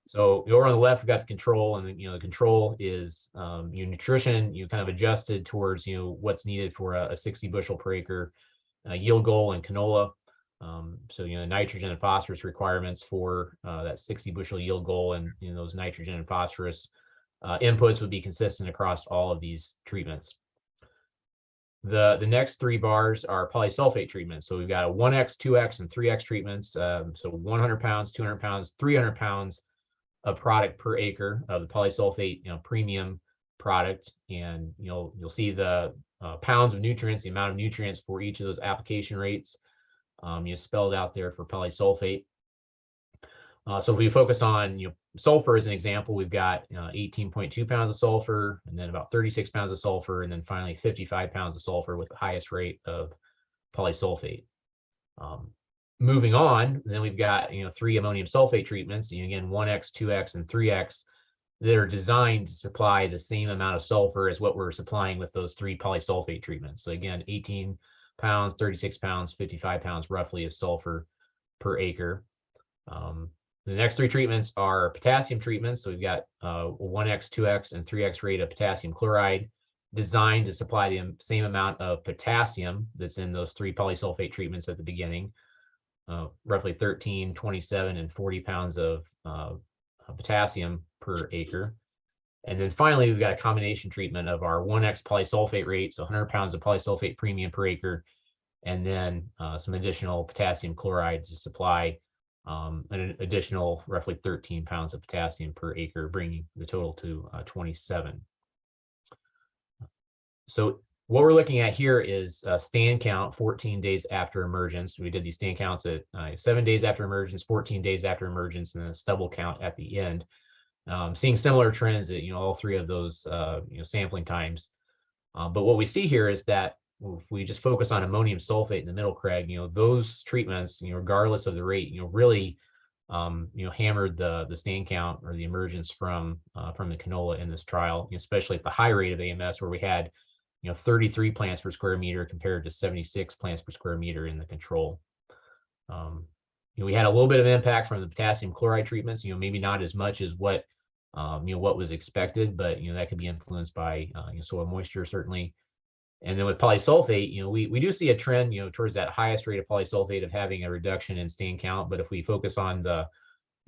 So over on the left, we've got the control, and the control is nutrition, kind of adjusted towards what's needed for a 60 bushel per acre yield goal in canola. So nitrogen and phosphorus requirements for that 60 bushel yield goal, and those nitrogen and phosphorus inputs would be consistent across all of these treatments. The next three bars are polysulfate treatments. So we've got a 1X, 2X, and 3X treatments. So 100 pounds, 200 pounds, 300 pounds of product per acre of the polysulphate premium product. And you'll see the pounds of nutrients, the amount of nutrients for each of those application rates spelled out there for polysulphate. So if we focus on sulfur as an example, we've got 18.2 pounds of sulfur, and then about 36 pounds of sulfur, and then finally 55 pounds of sulfur with the highest rate of polysulphate. Moving on, then we've got three ammonium sulfate treatments, again 1X, 2X, and 3X, that are designed to supply the same amount of sulfur as what we're supplying with those three polysulfate treatments. So again, 18 pounds, 36 pounds, 55 pounds roughly of sulfur per acre. The next three treatments are potassium treatments. So we've got 1X, 2X, and 3X rate of potassium chloride, designed to supply the same amount of potassium that's in those three polysulfate treatments at the beginning, roughly 13, 27, and 40 pounds of potassium per acre. And then finally, we've got a combination treatment of our 1X polysulfate rate, so 100 pounds of polysulfate premium per acre, and then some additional potassium chloride to supply an additional roughly 13 pounds of potassium per acre, bringing the total to 27. So what we're looking at here is a stand count 14 days after emergence. We did these stand counts at 7 days after emergence, 14 days after emergence, and then a stubble count at the end. Seeing similar trends at all three of those sampling times. But what we see here is that if we just focus on ammonium sulfate in the middle, Craig, those treatments, regardless of the rate, really, hammered the stand count or the emergence from the canola in this trial, especially at the high rate of AMS, where we had 33 plants per square meter compared to 76 plants per square meter in the control. We had a little bit of impact from the potassium chloride treatments, maybe not as much as what what was expected, but, that could be influenced by soil moisture, certainly. And then with polysulphate, we do see a trend, towards that highest rate of polysulphate of having a reduction in stand count. But if we focus on the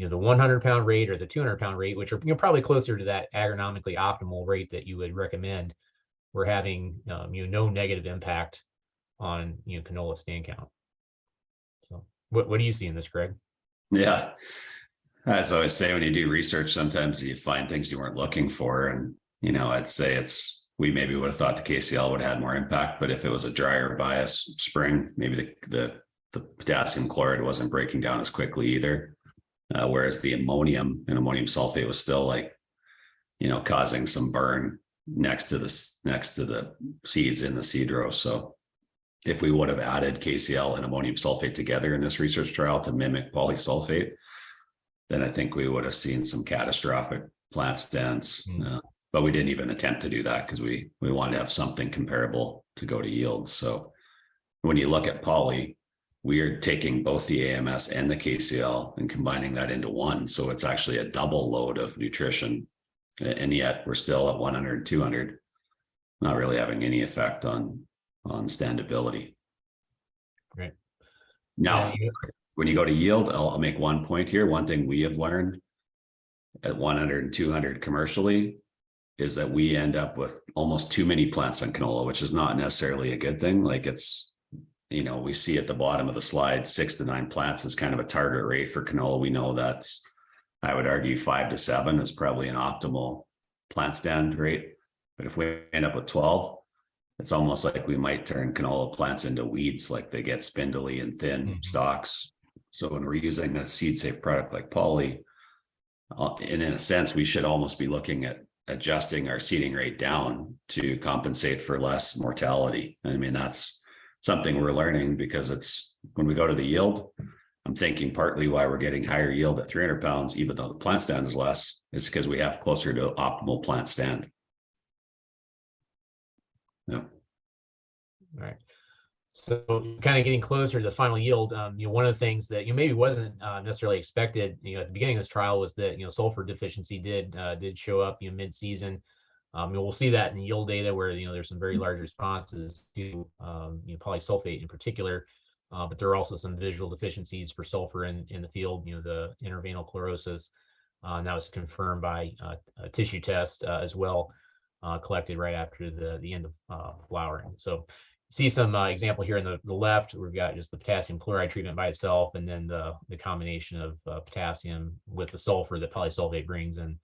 100-pound rate or the 200-pound rate, which are probably closer to that agronomically optimal rate that you would recommend, we're having no negative impact on canola stand count. So what do you see in this, Craig?
Yeah, as I always say, when you do research, sometimes you find things you weren't looking for, and I'd say we maybe would have thought the KCl would have had more impact, but if it was a drier bias spring, maybe the potassium chloride wasn't breaking down as quickly either. Whereas the ammonium and ammonium sulfate was still causing some burn next to the seeds in the seed row. So if we would have added KCl and ammonium sulfate together in this research trial to mimic polysulphate, then I think we would have seen some catastrophic plant stands. But we didn't even attempt to do that because we wanted to have something comparable to go to yield. So when you look at poly, we are taking both the AMS and the KCl and combining that into one. So it's actually a double load of nutrition. And yet we're still at 100, 200, not really having any effect on standability.
Right.
Now, when you go to yield, I'll make one point here. One thing we have learned at 100 and 200 commercially is that we end up with almost too many plants on canola, which is not necessarily a good thing. Like we see at the bottom of the slide, 6 to 9 plants is kind of a target rate for canola. We know that's, I would argue 5 to 7 is probably an optimal plant stand rate. But if we end up with 12, it's almost like we might turn canola plants into weeds, like they get spindly and thin stalks. So when we're using a seed safe product like poly, in a sense, we should almost be looking at adjusting our seeding rate down to compensate for less mortality. I mean, that's something we're learning, because it's when we go to the yield, I'm thinking partly why we're getting higher yield at 300 pounds, even though the plant stand is less, is because we have closer to optimal plant stand. Yeah.
All right. So kind of getting closer to the final yield, one of the things that maybe wasn't necessarily expected, at the beginning of this trial was that sulfur deficiency did show up mid-season. We'll see that in yield data where there's some very large responses to polysulphate in particular, but there are also some visual deficiencies for sulfur in the field. The intervenal chlorosis, and that was confirmed by a tissue test as well, collected right after the end of flowering. So see some example here in the left. We've got just the potassium chloride treatment by itself, and then the combination of potassium with the sulfur that polysulphate brings, and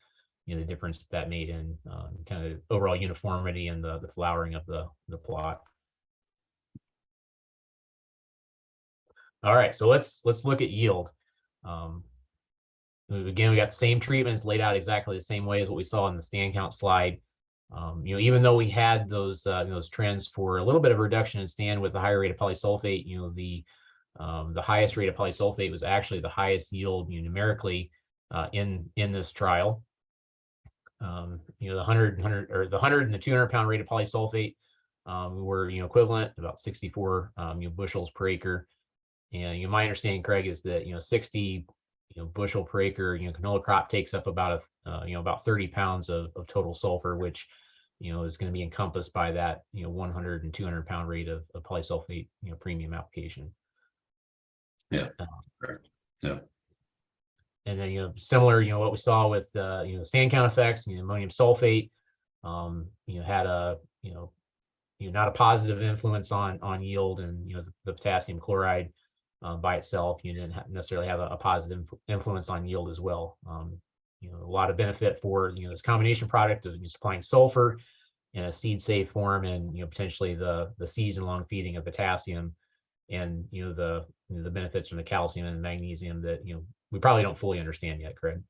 the difference that made in kind of overall uniformity and the flowering of the plot. All right, so let's look at yield. Again, we got the same treatments laid out exactly the same way as what we saw in the stand count slide. Even though we had those trends for a little bit of a reduction in stand with the higher rate of polysulphate, the highest rate of polysulphate was actually the highest yield numerically in this trial. The 100 and the 200 pound rate of polysulphate were equivalent, about 64 bushels per acre. And my understanding, Craig, is that 60 bushel per acre canola crop takes up about about 30 pounds of total sulfur, which is going to be encompassed by that 100 and 200 pound rate of polysulphate premium application.
Yeah, correct. Yeah.
And then similar what we saw with stand count effects, ammonium sulfate had a not a positive influence on yield, and the potassium chloride by itself didn't necessarily have a positive influence on yield as well. A lot of benefit for this combination product of supplying sulfur in a seed safe form, and potentially the season long feeding of potassium, and the benefits from the calcium and magnesium that we probably don't fully understand yet, Craig.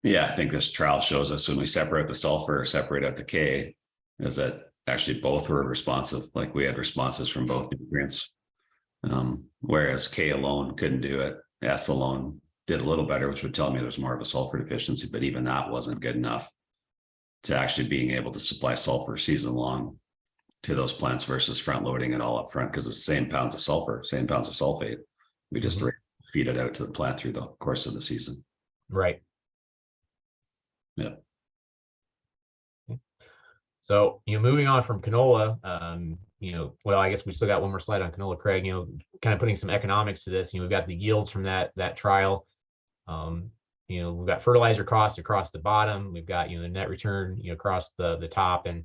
Yeah, I think this trial shows us when we separate the sulfur, separate out the K, is that actually both were responsive. Like we had responses from both nutrients, whereas K alone couldn't do it. S alone did a little better, which would tell me there's more of a sulfur deficiency, but even that wasn't good enough to actually being able to supply sulfur season long to those plants versus front loading it all up front, because it's the same pounds of sulfur, same pounds of sulfate. We just feed it out to the plant through the course of the season.
Right.
Yeah.
So, moving on from canola, well, I guess we still got one more slide on canola, Craig, kind of putting some economics to this. We've got the yields from that trial. We've got fertilizer costs across the bottom. We've got, the net return, across the top. And,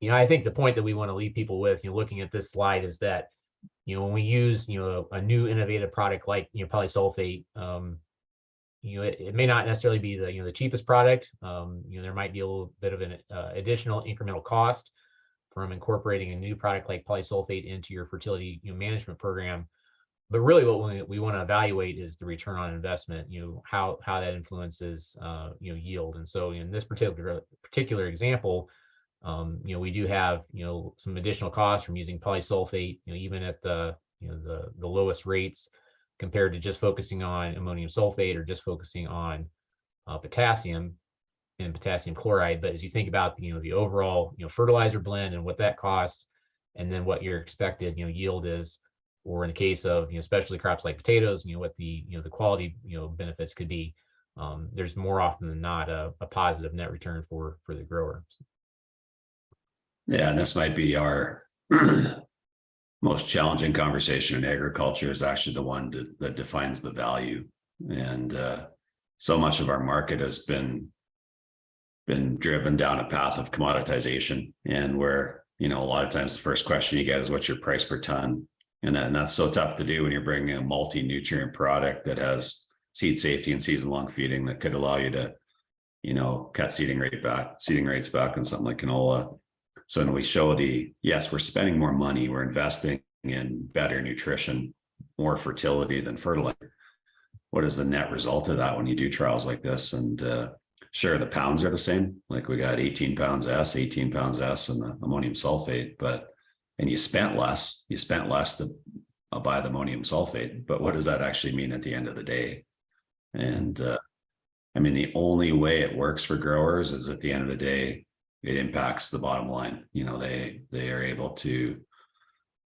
I think the point that we want to leave people with, looking at this slide is that, when we use, a new innovative product like, polysulphate, it may not necessarily be the cheapest product. There might be a little bit of an additional incremental cost from incorporating a new product like polysulphate into your fertility management program. But really, what we want to evaluate is the return on investment. How that influences yield. And so in this particular example, we do have some additional costs from using polysulphate. Even at the lowest rates, compared to just focusing on ammonium sulfate or just focusing on potassium and potassium chloride. But as you think about the overall fertilizer blend and what that costs, and then what your expected yield is, or in the case of specialty crops like potatoes, what the quality benefits could be, there's more often than not a positive net return for the grower.
Yeah, and this might be our most challenging conversation in agriculture, is actually the one that defines the value. And so much of our market has been driven down a path of commoditization, and where a lot of times the first question you get is, what's your price per ton? And that's so tough to do when you're bringing a multi-nutrient product that has seed safety and season long feeding that could allow you to cut seeding rates back on something like canola. So when we show yes, we're spending more money, we're investing in better nutrition, more fertility than fertilizer. What is the net result of that when you do trials like this? And sure, the pounds are the same. Like we got 18 pounds S, 18 pounds S, and the ammonium sulfate, and you spent less to buy the ammonium sulfate. But what does that actually mean at the end of the day? And the only way it works for growers is at the end of the day, it impacts the bottom line. They are able to,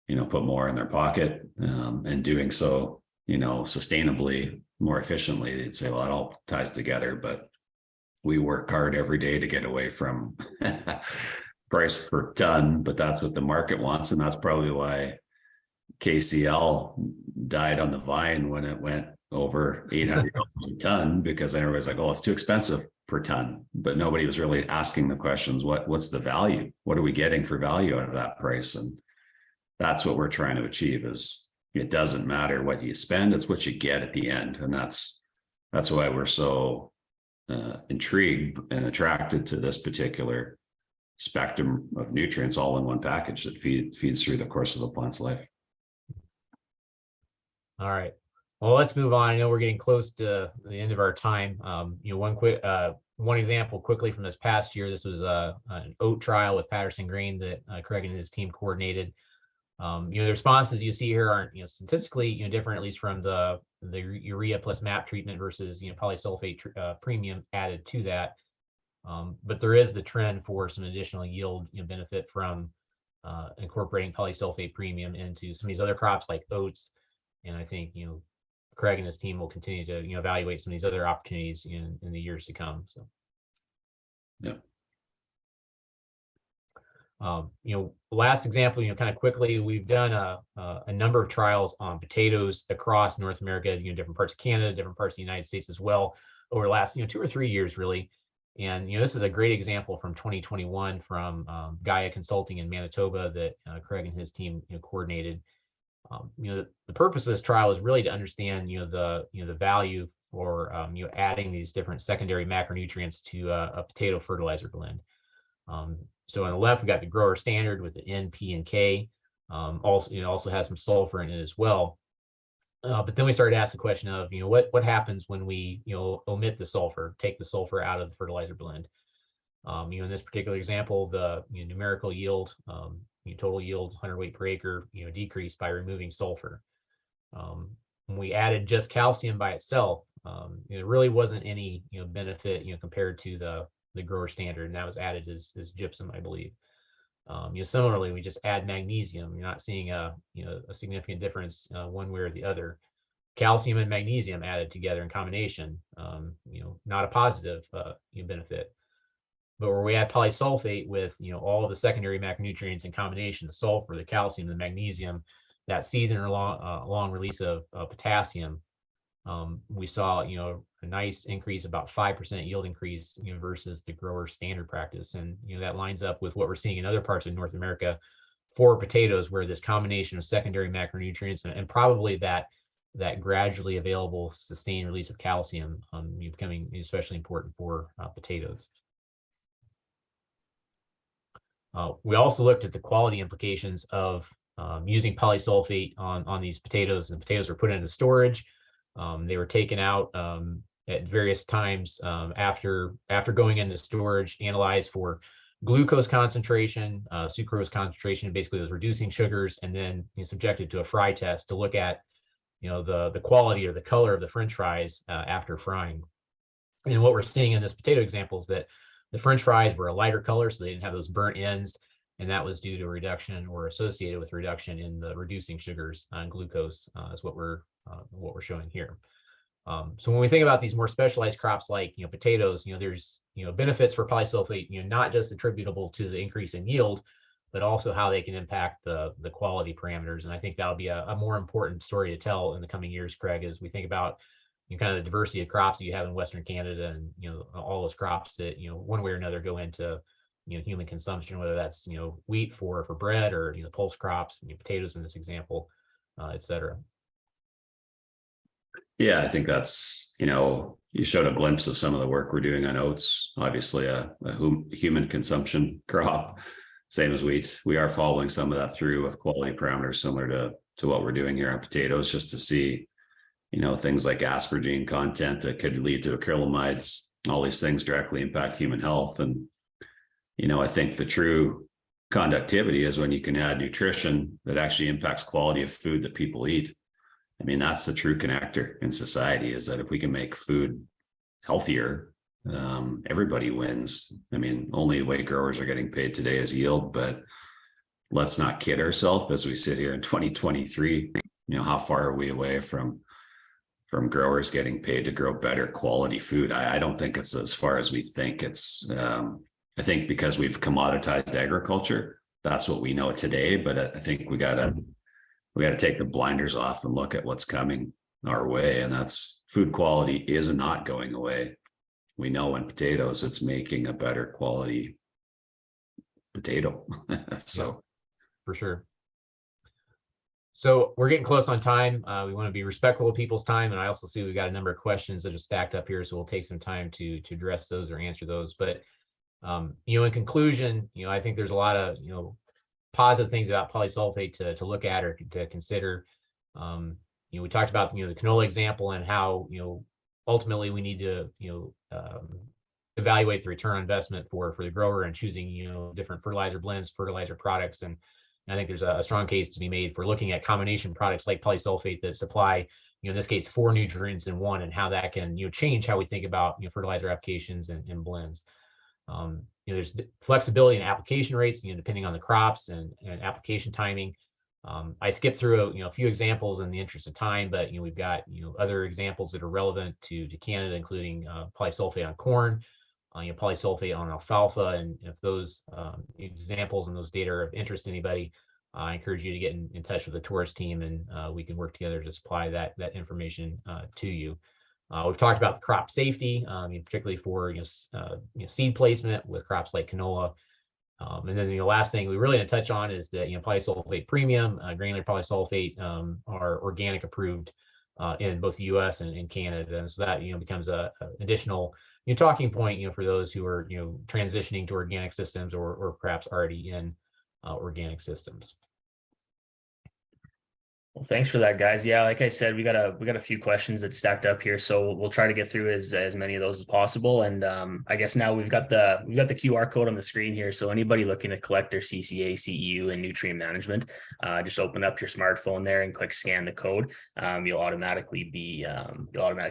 put more in their pocket, and doing so, sustainably, more efficiently. They'd say, well, it all ties together, but we work hard every day to get away from price per ton, but that's what the market wants. And that's probably why KCL died on the vine when it went over $800 a ton, because everybody's like, oh, it's too expensive per ton. But nobody was really asking the questions, what's the value? What are we getting for value out of that price? And that's what we're trying to achieve. Is it doesn't matter what you spend, it's what you get at the end. And that's why we're so intrigued and attracted to this particular spectrum of nutrients all in one package that feeds through the course of the plant's life.
All right. Well, let's move on. I know we're getting close to the end of our time. One example quickly from this past year. This was an oat trial with Patterson Grain that Craig and his team coordinated. The responses you see here aren't statistically different, at least from the urea plus MAP treatment versus polysulphate premium added to that. But there is the trend for some additional yield benefit from incorporating polysulphate premium into some of these other crops like oats. And I think Craig and his team will continue to evaluate some of these other opportunities in the years to come. So,
yeah.
Last example, kind of quickly, we've done a number of trials on potatoes across North America, different parts of Canada, different parts of the United States as well, over the last 2 or 3 years, really. And this is a great example from 2021 from Gaia Consulting in Manitoba that Craig and his team coordinated. The purpose of this trial is really to understand the value for adding these different secondary macronutrients to a potato fertilizer blend. So on the left, we got the grower standard with the N, P, and K. Also has some sulfur in it as well. But then we started to ask the question of what happens when we omit the sulfur, take the sulfur out of the fertilizer blend. In this particular example, the numerical yield, total yield 100 weight per acre, decreased by removing sulfur. When we added just calcium by itself, there really wasn't any benefit compared to the grower standard, and that was added as gypsum, I believe. Similarly, we just add magnesium. You're not seeing a significant difference one way or the other. calcium and magnesium added together in combination, not a positive benefit. But where we add polysulfate with, all of the secondary macronutrients in combination, the sulfur, the calcium, the magnesium, that season long release of potassium, we saw, a nice increase, about 5% yield increase, versus the grower standard practice. And, that lines up with what we're seeing in other parts of North America for potatoes, where this combination of secondary macronutrients and probably that gradually available sustained release of calcium becoming especially important for potatoes. We also looked at the quality implications of using polysulfate on these potatoes. And potatoes were put into storage. They were taken out at various times after going into storage, analyzed for glucose concentration, sucrose concentration, basically those reducing sugars, and then subjected to a fry test to look at the quality or the color of the French fries after frying. And what we're seeing in this potato example is that the French fries were a lighter color, so they didn't have those burnt ends, and that was due to a reduction or associated with reduction in the reducing sugars and glucose, is what we're showing here. So when we think about these more specialized crops like potatoes, there's benefits for polysulfate, not just attributable to the increase in yield, but also how they can impact the quality parameters. And I think that'll be a more important story to tell in the coming years, Craig, as we think about kind of the diversity of crops that you have in Western Canada, and all those crops that one way or another go into human consumption, whether that's wheat for bread, or pulse crops, potatoes in this example, et cetera.
Yeah, I think that's, you showed a glimpse of some of the work we're doing on oats, obviously a human consumption crop, same as wheat. We are following some of that through with quality parameters similar to what we're doing here on potatoes, just to see, things like asparagine content that could lead to acrylamides. All these things directly impact human health. And, I think the true conductivity is when you can add nutrition that actually impacts quality of food that people eat. I mean, that's the true connector in society, is that if we can make food healthier, everybody wins. I mean, only the way growers are getting paid today is yield, but let's not kid ourselves as we sit here in 2023. How far are we away from growers getting paid to grow better quality food? I don't think it's as far as we think. It's I think because we've commoditized agriculture, that's what we know today. But I think we gotta take the blinders off and look at what's coming our way, and that's food quality is not going away. We know in potatoes it's making a better quality potato. So
yeah, for sure. So we're getting close on time. We want to be respectful of people's time, and I also see we've got a number of questions that are stacked up here, so we'll take some time to address those or answer those. But in conclusion, I think there's a lot of positive things about polysulfate to look at or to consider. We talked about the canola example, and how ultimately we need to evaluate the return on investment for the grower and choosing different fertilizer blends, fertilizer products. And I think there's a strong case to be made for looking at combination products like polysulfate that supply in this case 4 nutrients in one, and how that can change how we think about fertilizer applications and blends. There's flexibility in application rates, depending on the crops and application timing. I skipped through a few examples in the interest of time, but we've got other examples that are relevant to Canada, including polysulfate on corn, polysulfate on alfalfa. And if those examples and those data are of interest to anybody, I encourage you to get in touch with the Taurus team, and we can work together to supply that information to you. We've talked about the crop safety, particularly for seed placement with crops like canola. And then the last thing we really didn't touch on is that Polysulphate Premium, granular polysulfate, are organic approved in both the U.S. and in Canada, and so that becomes a additional talking point for those who are transitioning to organic systems, or perhaps already in organic systems.
Well, thanks for that, guys. Yeah, like I said, we got a few questions that stacked up here, so we'll try to get through as many of those as possible. And I guess now we've got the QR code on the screen here, so anybody looking to collect their CCA-CEU and nutrient management, just open up your smartphone there and click scan the code. You'll automatically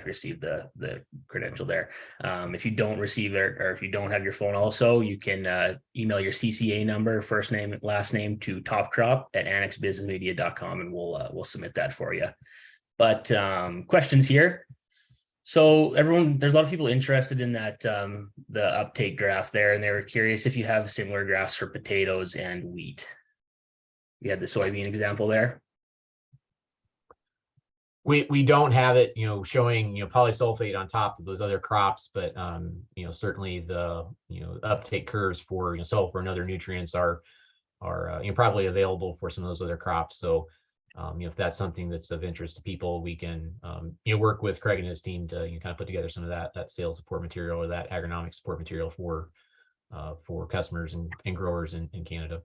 receive the credential there. If you don't receive it, or if you don't have your phone also, you can email your CCA number, first name, last name, to topcrop@annexbusinessmedia.com, and we'll submit that for you. But questions here. So everyone, there's a lot of people interested in that the uptake graph there, and they were curious if you have similar graphs for potatoes and wheat. You had the soybean example there.
We don't have it, showing, polysulphate on top of those other crops, but certainly the uptake curves for sulfur and other nutrients are probably available for some of those other crops. So if that's something that's of interest to people, we can work with Craig and his team to kind of put together some of that sales support material or that agronomic support material for customers and growers in Canada.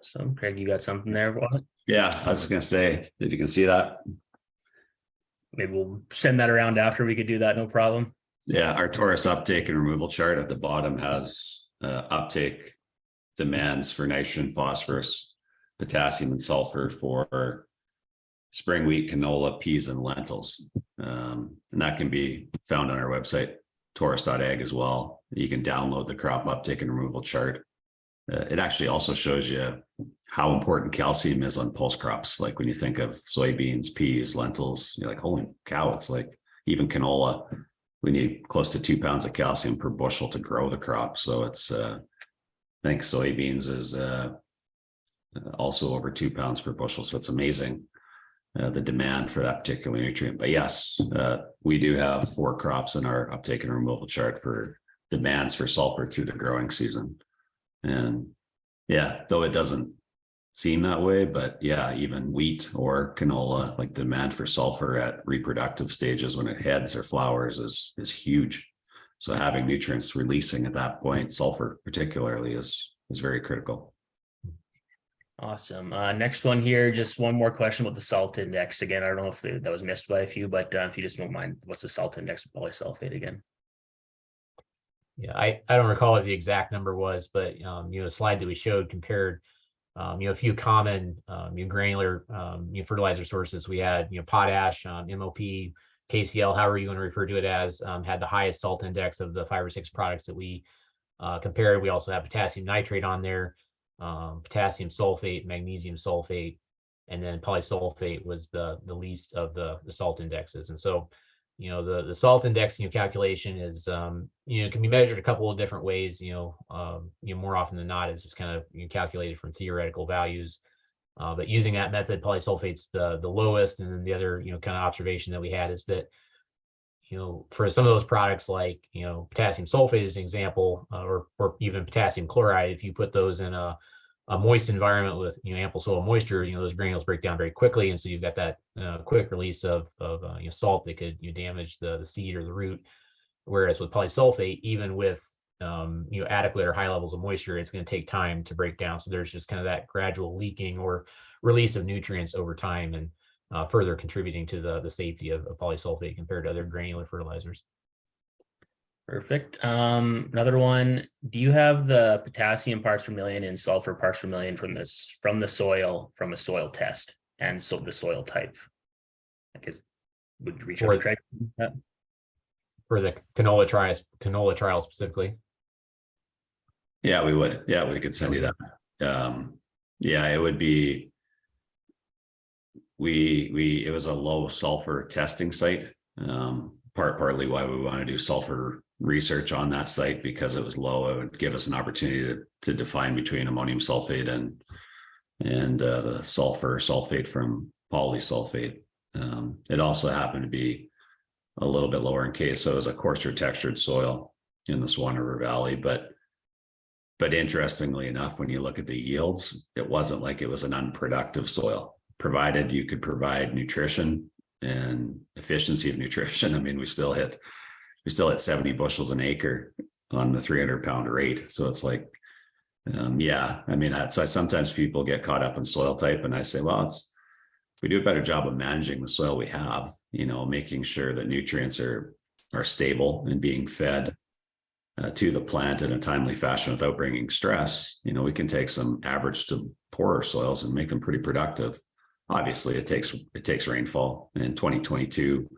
So Craig, you got something there?
Yeah, I was just gonna say, if you can see that.
Maybe we'll send that around after. We could do that, no problem.
Yeah, our Taurus uptake and removal chart at the bottom has uptake demands for nitrogen, phosphorus, potassium, and sulfur for spring wheat, canola, peas, and lentils. And that can be found on our website, taurus.ag as well. You can download the crop uptake and removal chart. It actually also shows you how important calcium is on pulse crops. Like when you think of soybeans, peas, lentils, you're like, holy cow, it's like even canola, we need close to 2 pounds of calcium per bushel to grow the crop. So it's, I think soybeans is also over 2 pounds per bushel. So it's amazing the demand for that particular nutrient. But yes, we do have 4 crops in our uptake and removal chart for demands for sulfur through the growing season. And yeah, though it doesn't seem that way, but yeah, even wheat or canola, like demand for sulfur at reproductive stages when it heads or flowers is huge. So having nutrients releasing at that point, sulfur particularly is very critical.
Awesome. Next one here, just one more question about the salt index. Again, I don't know if that was missed by a few, but if you just don't mind, what's the salt index of polysulphate again?
Yeah, I don't recall what the exact number was, but a slide that we showed compared a few common granular fertilizer sources. We had potash, MOP, KCl, however you want to refer to it as, had the highest salt index of the 5 or 6 products that we compared. We also have potassium nitrate on there, potassium sulfate, magnesium sulfate, and then polysulphate was the least of the salt indexes. And so the salt index calculation is can be measured a couple of different ways. More often than not, it's just kind of calculated from theoretical values. But using that method, polysulfate's the lowest. And then the other kind of observation that we had is that for some of those products like potassium sulfate as an example, or even potassium chloride, if you put those in a moist environment with ample soil moisture, those granules break down very quickly, and so you've got that quick release of salt that could damage the seed or the root. Whereas with polysulphate, even with adequate or high levels of moisture, it's going to take time to break down. So there's just kind of that gradual leaking or release of nutrients over time, and further contributing to the safety of polysulphate compared to other granular fertilizers.
Perfect. Another one, do you have the potassium parts per million and sulfur parts per million from the soil, from a soil test, and so the soil type? I guess would reach out to Craig
for the canola trial specifically.
Yeah, we would. Yeah, we could send you that. Yeah, it would be. It was a low sulfur testing site. Partly why we want to do sulfur research on that site, because it was low. It would give us an opportunity to define between ammonium sulfate and the sulfate from polysulphate. It also happened to be a little bit lower in K, so it was a coarser textured soil in the Swan River Valley. But interestingly enough, when you look at the yields, it wasn't like it was an unproductive soil, provided you could provide nutrition and efficiency of nutrition. I mean, we still hit 70 bushels an acre on the 300-pound rate. So it's like, yeah, I mean, so sometimes people get caught up in soil type, and I say, well, if we do a better job of managing the soil we have, making sure that nutrients are stable and being fed to the plant in a timely fashion without bringing stress, we can take some average to poorer soils and make them pretty productive. Obviously, it takes rainfall. In 2022,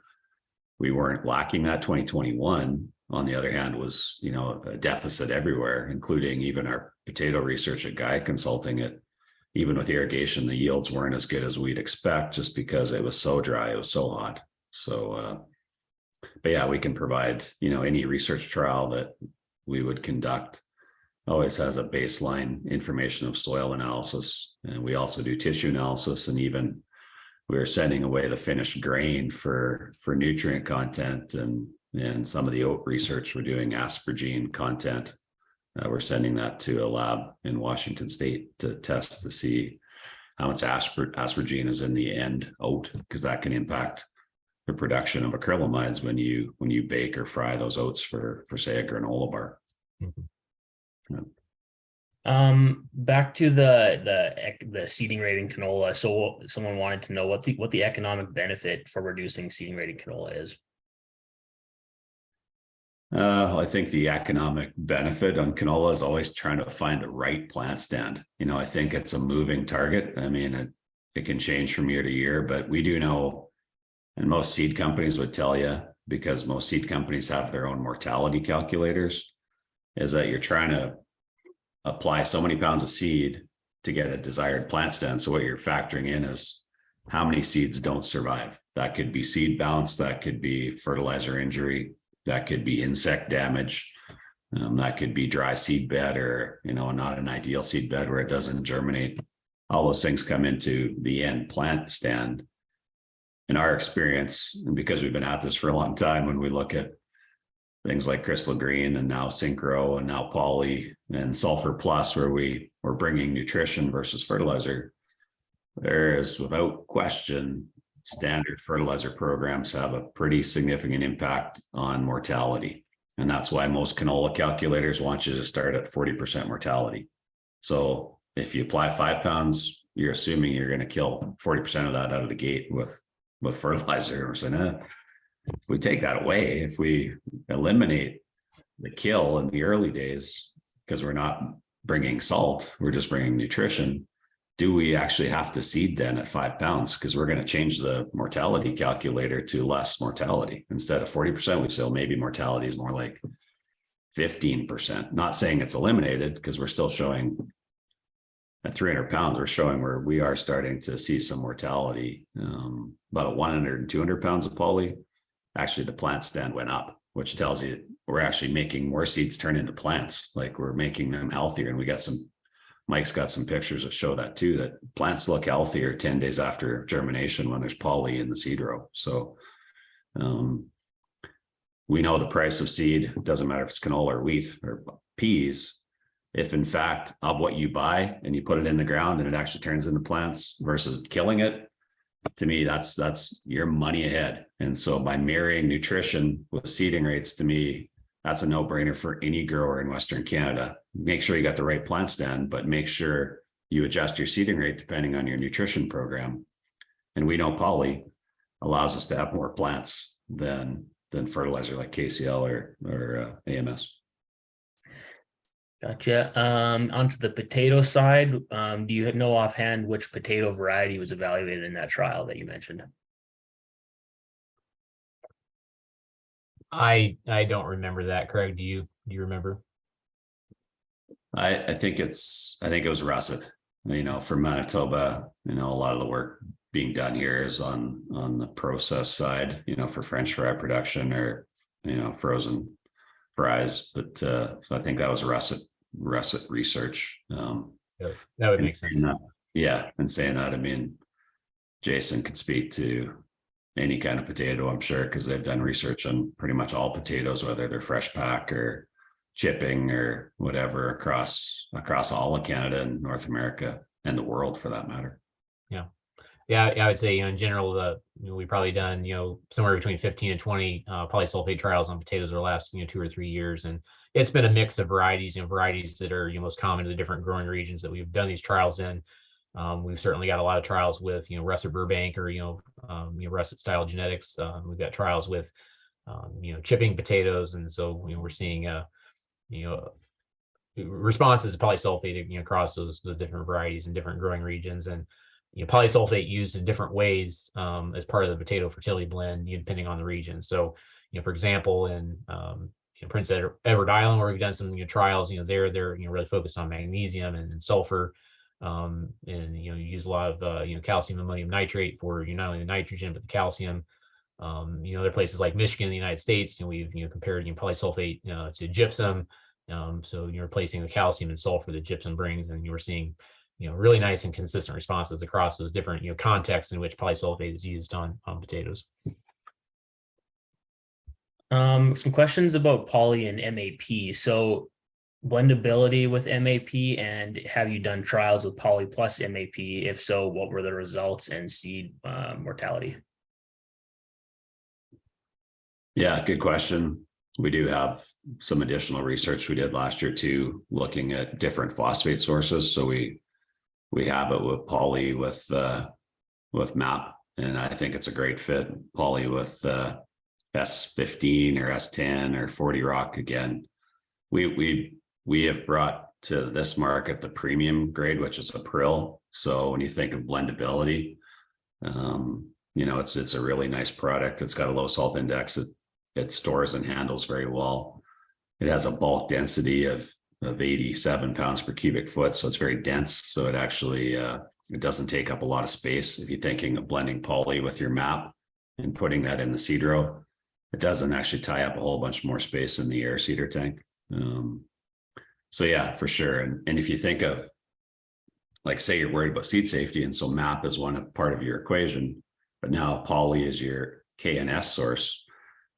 we weren't lacking that. 2021, on the other hand, was a deficit everywhere, including even our potato research at Gaia Consulting. even with irrigation, the yields weren't as good as we'd expect just because it was so dry, it was so hot. So, but yeah, we can provide, any research trial that we would conduct always has a baseline information of soil analysis. And we also do tissue analysis, and even we were sending away the finished grain for nutrient content, and some of the oat research we're doing asparagine content. We're sending that to a lab in Washington State to test to see how much asparagine is in the end oat, because that can impact the production of acrylamides when you bake or fry those oats for say a granola bar.
Mhm.
Yeah.
Back to the seeding rate in canola. So someone wanted to know what the economic benefit for reducing seeding rate in canola is.
I think the economic benefit on canola is always trying to find the right plant stand. I think it's a moving target. I mean, it can change from year to year, but we do know, and most seed companies would tell you, because most seed companies have their own mortality calculators, is that you're trying to apply so many pounds of seed to get a desired plant stand. So what you're factoring in is how many seeds don't survive. That could be seed bounce, that could be fertilizer injury, that could be insect damage, that could be dry seed bed, or not an ideal seed bed where it doesn't germinate. All those things come into the end plant stand. In our experience, and because we've been at this for a long time, when we look at things like Crystal Green and now Synchro and now Poly and Sulfur Plus, where we're bringing nutrition versus fertilizer, there is without question standard fertilizer programs have a pretty significant impact on mortality. And that's why most canola calculators want you to start at 40% mortality. So if you apply 5 pounds, you're assuming you're going to kill 40% of that out of the gate with fertilizer. We're saying, if we take that away, if we eliminate the kill in the early days, because we're not bringing salt, we're just bringing nutrition, do we actually have to seed then at 5 pounds? Because we're going to change the mortality calculator to less mortality. Instead of 40%, we say, well, maybe mortality is more like 15%. Not saying it's eliminated, because we're still showing at 300 pounds, we're showing where we are starting to see some mortality. About 100 and 200 pounds of poly, actually the plant stand went up, which tells you we're actually making more seeds turn into plants. Like, we're making them healthier. And Mike's got some pictures that show that too, that plants look healthier 10 days after germination when there's poly in the seed row. So we know the price of seed, doesn't matter if it's canola or wheat or peas. If in fact of what you buy and you put it in the ground and it actually turns into plants versus killing it, to me, that's your money ahead. And so by marrying nutrition with seeding rates, to me, that's a no-brainer for any grower in Western Canada. Make sure you got the right plant stand, but make sure you adjust your seeding rate depending on your nutrition program. And we know poly allows us to have more plants than fertilizer like KCL or AMS.
Gotcha. Onto the potato side, do you know offhand which potato variety was evaluated in that trial that you mentioned?
I don't remember that. Craig, do you remember?
I think it was russet. From Manitoba, a lot of the work being done here is on the process side, for French fry production or frozen fries. But so I think that was russet research.
Yeah, that would make sense.
And saying that, I mean, Jason could speak to any kind of potato, I'm sure, because they've done research on pretty much all potatoes, whether they're fresh pack or chipping or whatever, across all of Canada and North America and the world for that matter.
Yeah, I would say, in general, we've probably done, somewhere between 15 and 20 polysulfate trials on potatoes over the last, 2 or 3 years. And it's been a mix of varieties, varieties that are most common to the different growing regions that we've done these trials in. We've certainly got a lot of trials with, russet Burbank or, russet style genetics. We've got trials with, chipping potatoes. And so, we're seeing, responses to polysulfate, across those different varieties and different growing regions. And polysulfate used in different ways as part of the potato fertility blend, depending on the region. So, for example, in Prince Edward Island, where we've done some trials, they're really focused on magnesium and sulfur. And you use a lot of calcium ammonium nitrate for not only the nitrogen but the calcium. Other places like Michigan in the United States, we've compared polysulphate to gypsum. So you're replacing the calcium and sulfur that gypsum brings, and you were seeing really nice and consistent responses across those different contexts in which polysulphate is used on potatoes.
Some questions about poly and MAP. So blendability with MAP, and have you done trials with poly plus MAP? If so, what were the results and seed mortality?
Yeah, good question. We do have some additional research we did last year too, looking at different phosphate sources. So we have it with poly with MAP, and I think it's a great fit. Poly with S15 or S10 or 40 Rock. Again, we have brought to this market the premium grade, which is April. So when you think of blendability, it's a really nice product. It's got a low salt index. It stores and handles very well. It has a bulk density of 87 pounds per cubic foot. So it's very dense. So it actually, it doesn't take up a lot of space. If you're thinking of blending poly with your MAP and putting that in the seed row, it doesn't actually tie up a whole bunch more space in the air seeder tank. So yeah, for sure. And if you think of, like, say you're worried about seed safety, and so MAP is part of your equation, but now poly is your KNS source,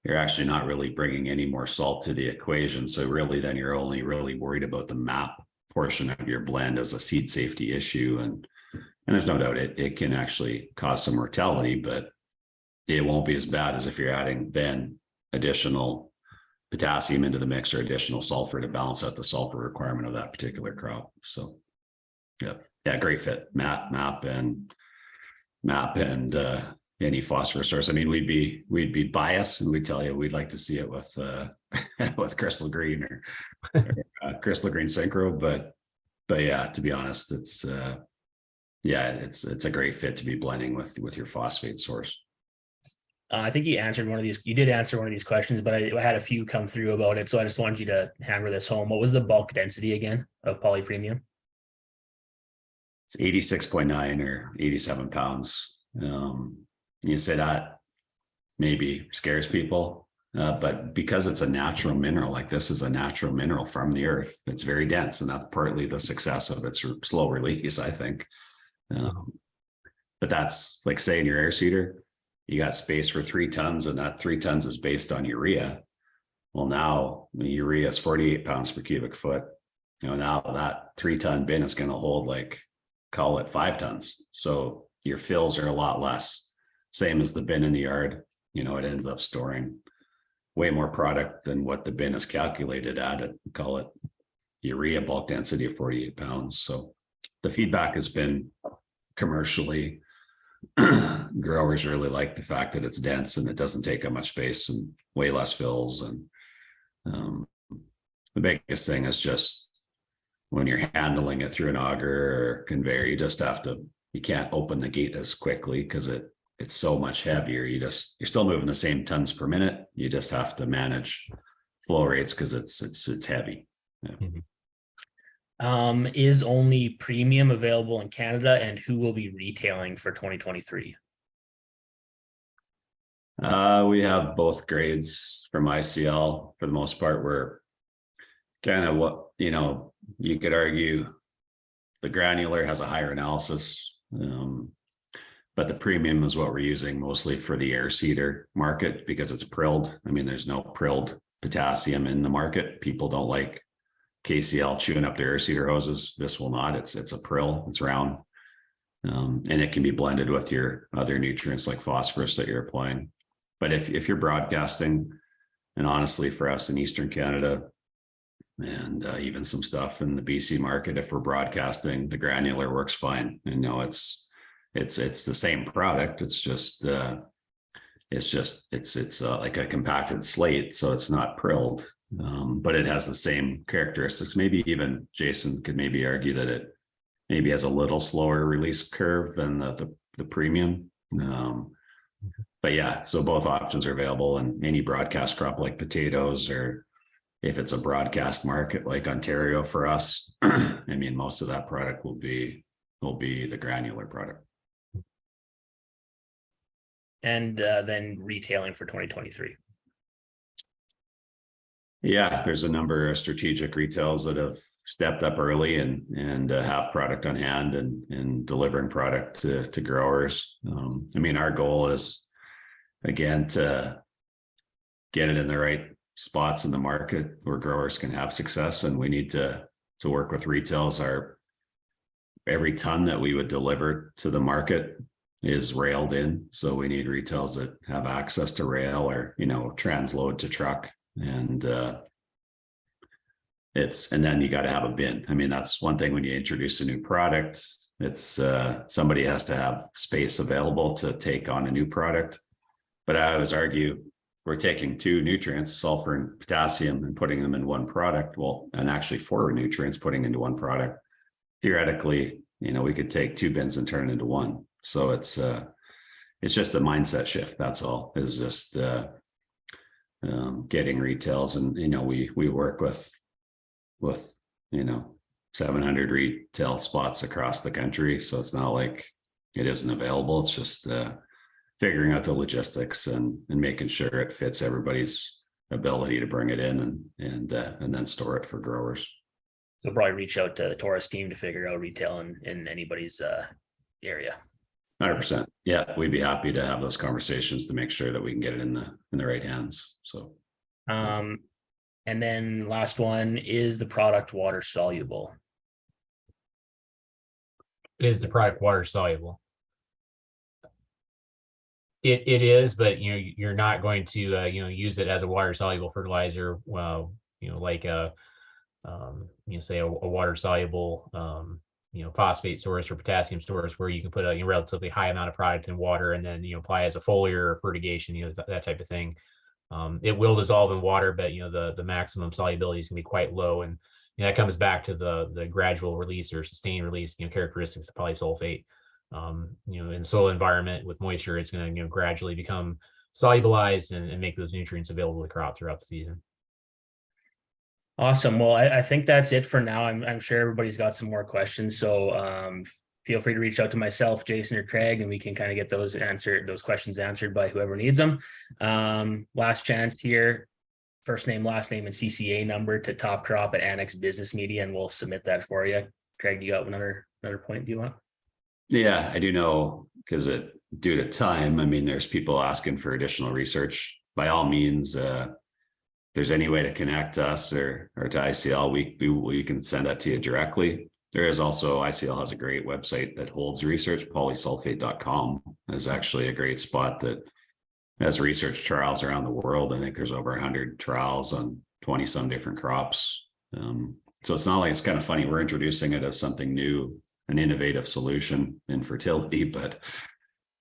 you're actually not really bringing any more salt to the equation. So really, then you're only really worried about the MAP portion of your blend as a seed safety issue. And there's no doubt it can actually cause some mortality, but it won't be as bad as if you're adding then additional potassium into the mix or additional sulfur to balance out the sulfur requirement of that particular crop. So yeah, great fit. MAP and any phosphorus source. I mean, we'd be biased and we'd tell you we'd like to see it with with crystal green or crystal green synchro, but yeah, to be honest, it's a great fit to be blending with your phosphate source.
I think you answered one of these. You did answer one of these questions, but I had a few come through about it, so I just wanted you to hammer this home. What was the bulk density again of poly premium?
It's 86.9 or 87 pounds. You say that maybe scares people, but because it's a natural mineral, like this is a natural mineral from the earth, it's very dense, and that's partly the success of its slow release, I think. But that's like, say in your air seeder, you got space for 3 tons, and that 3 tons is based on urea. Well, now the urea is 48 pounds per cubic foot. Now that 3-ton bin is going to hold, like, call it 5 tons. So your fills are a lot less. Same as the bin in the yard, it ends up storing way more product than what the bin is calculated at. Call it urea bulk density of 48 pounds. So the feedback has been commercially, growers really like the fact that it's dense and it doesn't take up much space and way less fills. And the biggest thing is just when you're handling it through an auger or conveyor, you can't open the gate as quickly because it's so much heavier. You're still moving the same tons per minute. You just have to manage flow rates because it's heavy. Yeah.
Mm-hmm. Is only premium available in Canada, and who will be retailing for 2023?
We have both grades from ICL. For the most part, we're kind of what, you could argue the granular has a higher analysis, but the premium is what we're using mostly for the air seeder market because it's prilled. I mean, there's no prilled potassium in the market. People don't like KCL chewing up their air seeder hoses. This will not. It's a prill. It's round, and it can be blended with your other nutrients like phosphorus that you're applying. But if you're broadcasting, and honestly, for us in Eastern Canada, and even some stuff in the BC market, if we're broadcasting, the granular works fine. And it's the same product. It's just like a compacted slate, so it's not prilled, but it has the same characteristics. Maybe even Jason could maybe argue that it maybe has a little slower release curve than the premium. But yeah, so both options are available, and any broadcast crop like potatoes, or if it's a broadcast market like Ontario for us, I mean, most of that product will be will be the granular product.
And then retailing for 2023.
Yeah, there's a number of strategic retails that have stepped up early and have product on hand and delivering product to growers. I mean, our goal is, again, to get it in the right spots in the market where growers can have success, and we need to work with retails. Every ton that we would deliver to the market is railed in, so we need retails that have access to rail or transload to truck. And then you got to have a bin. I mean, that's one thing when you introduce a new product, it's somebody has to have space available to take on a new product. But I always argue we're taking two nutrients, sulfur and potassium, and putting them in one product. Well, and actually 4 nutrients putting into one product. Theoretically, we could take 2 bins and turn it into one. So it's just a mindset shift. That's all. Is just getting retails, and we work with 700 retail spots across the country. So it's not like it isn't available. It's just figuring out the logistics and making sure it fits everybody's ability to bring it in and then store it for growers.
So probably reach out to the Taurus team to figure out retail in anybody's area.
100%. Yeah, we'd be happy to have those conversations to make sure that we can get it in the right hands. So,
and then last one, is the product water soluble?
Is the product water soluble? It is, but you're not going to use it as a water soluble fertilizer. Well, like say a water soluble phosphate source or potassium source, where you can put a relatively high amount of product in water and then apply as a foliar or fertigation, that type of thing. It will dissolve in water, but the maximum solubility is going to be quite low, and that comes back to the gradual release or sustained release characteristics of polysulphate. In soil environment with moisture, it's going to gradually become solubilized and make those nutrients available to the crop throughout the season.
Awesome. Well, I think that's it for now. I'm sure everybody's got some more questions. So feel free to reach out to myself, Jason, or Craig, and we can kind of get those questions answered by whoever needs them. Last chance here. First name, last name, and CCA number to Top Crop at Annex Business Media, and we'll submit that for you. Craig, you got another point do you want?
Yeah, I do know, because due to time, I mean, there's people asking for additional research. By all means, if there's any way to connect us or to ICL, we can send that to you directly. There is also, ICL has a great website that holds research. Polysulphate.com is actually a great spot that has research trials around the world. I think there's over 100 trials on 20 some different crops. So it's not like, it's kind of funny, we're introducing it as something new, an innovative solution in fertility, but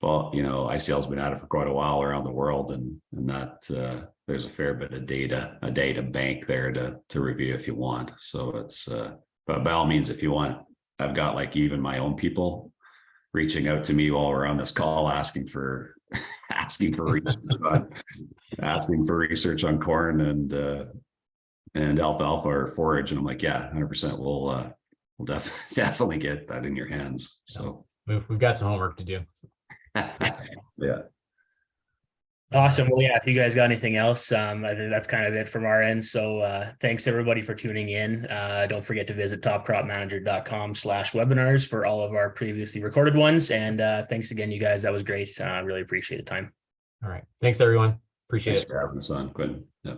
ICL's been at it for quite a while around the world, and that there's a fair bit of a data bank there to review if you want. So it's but by all means, if you want, I've got even my own people reaching out to me while we're on this call asking for research on corn and alfalfa or forage, and I'm like, yeah, 100%, we'll definitely get that in your hands. So
we've got some homework to do.
Yeah.
Awesome. Well, yeah, if you guys got anything else, I think that's kind of it from our end. So thanks everybody for tuning in. Don't forget to visit topcropmanager.com/webinars for all of our previously recorded ones. And thanks again, you guys. That was great. Really appreciate the time.
All right. Thanks, everyone. Appreciate it.
Thanks for having us on, Quinn. Yeah.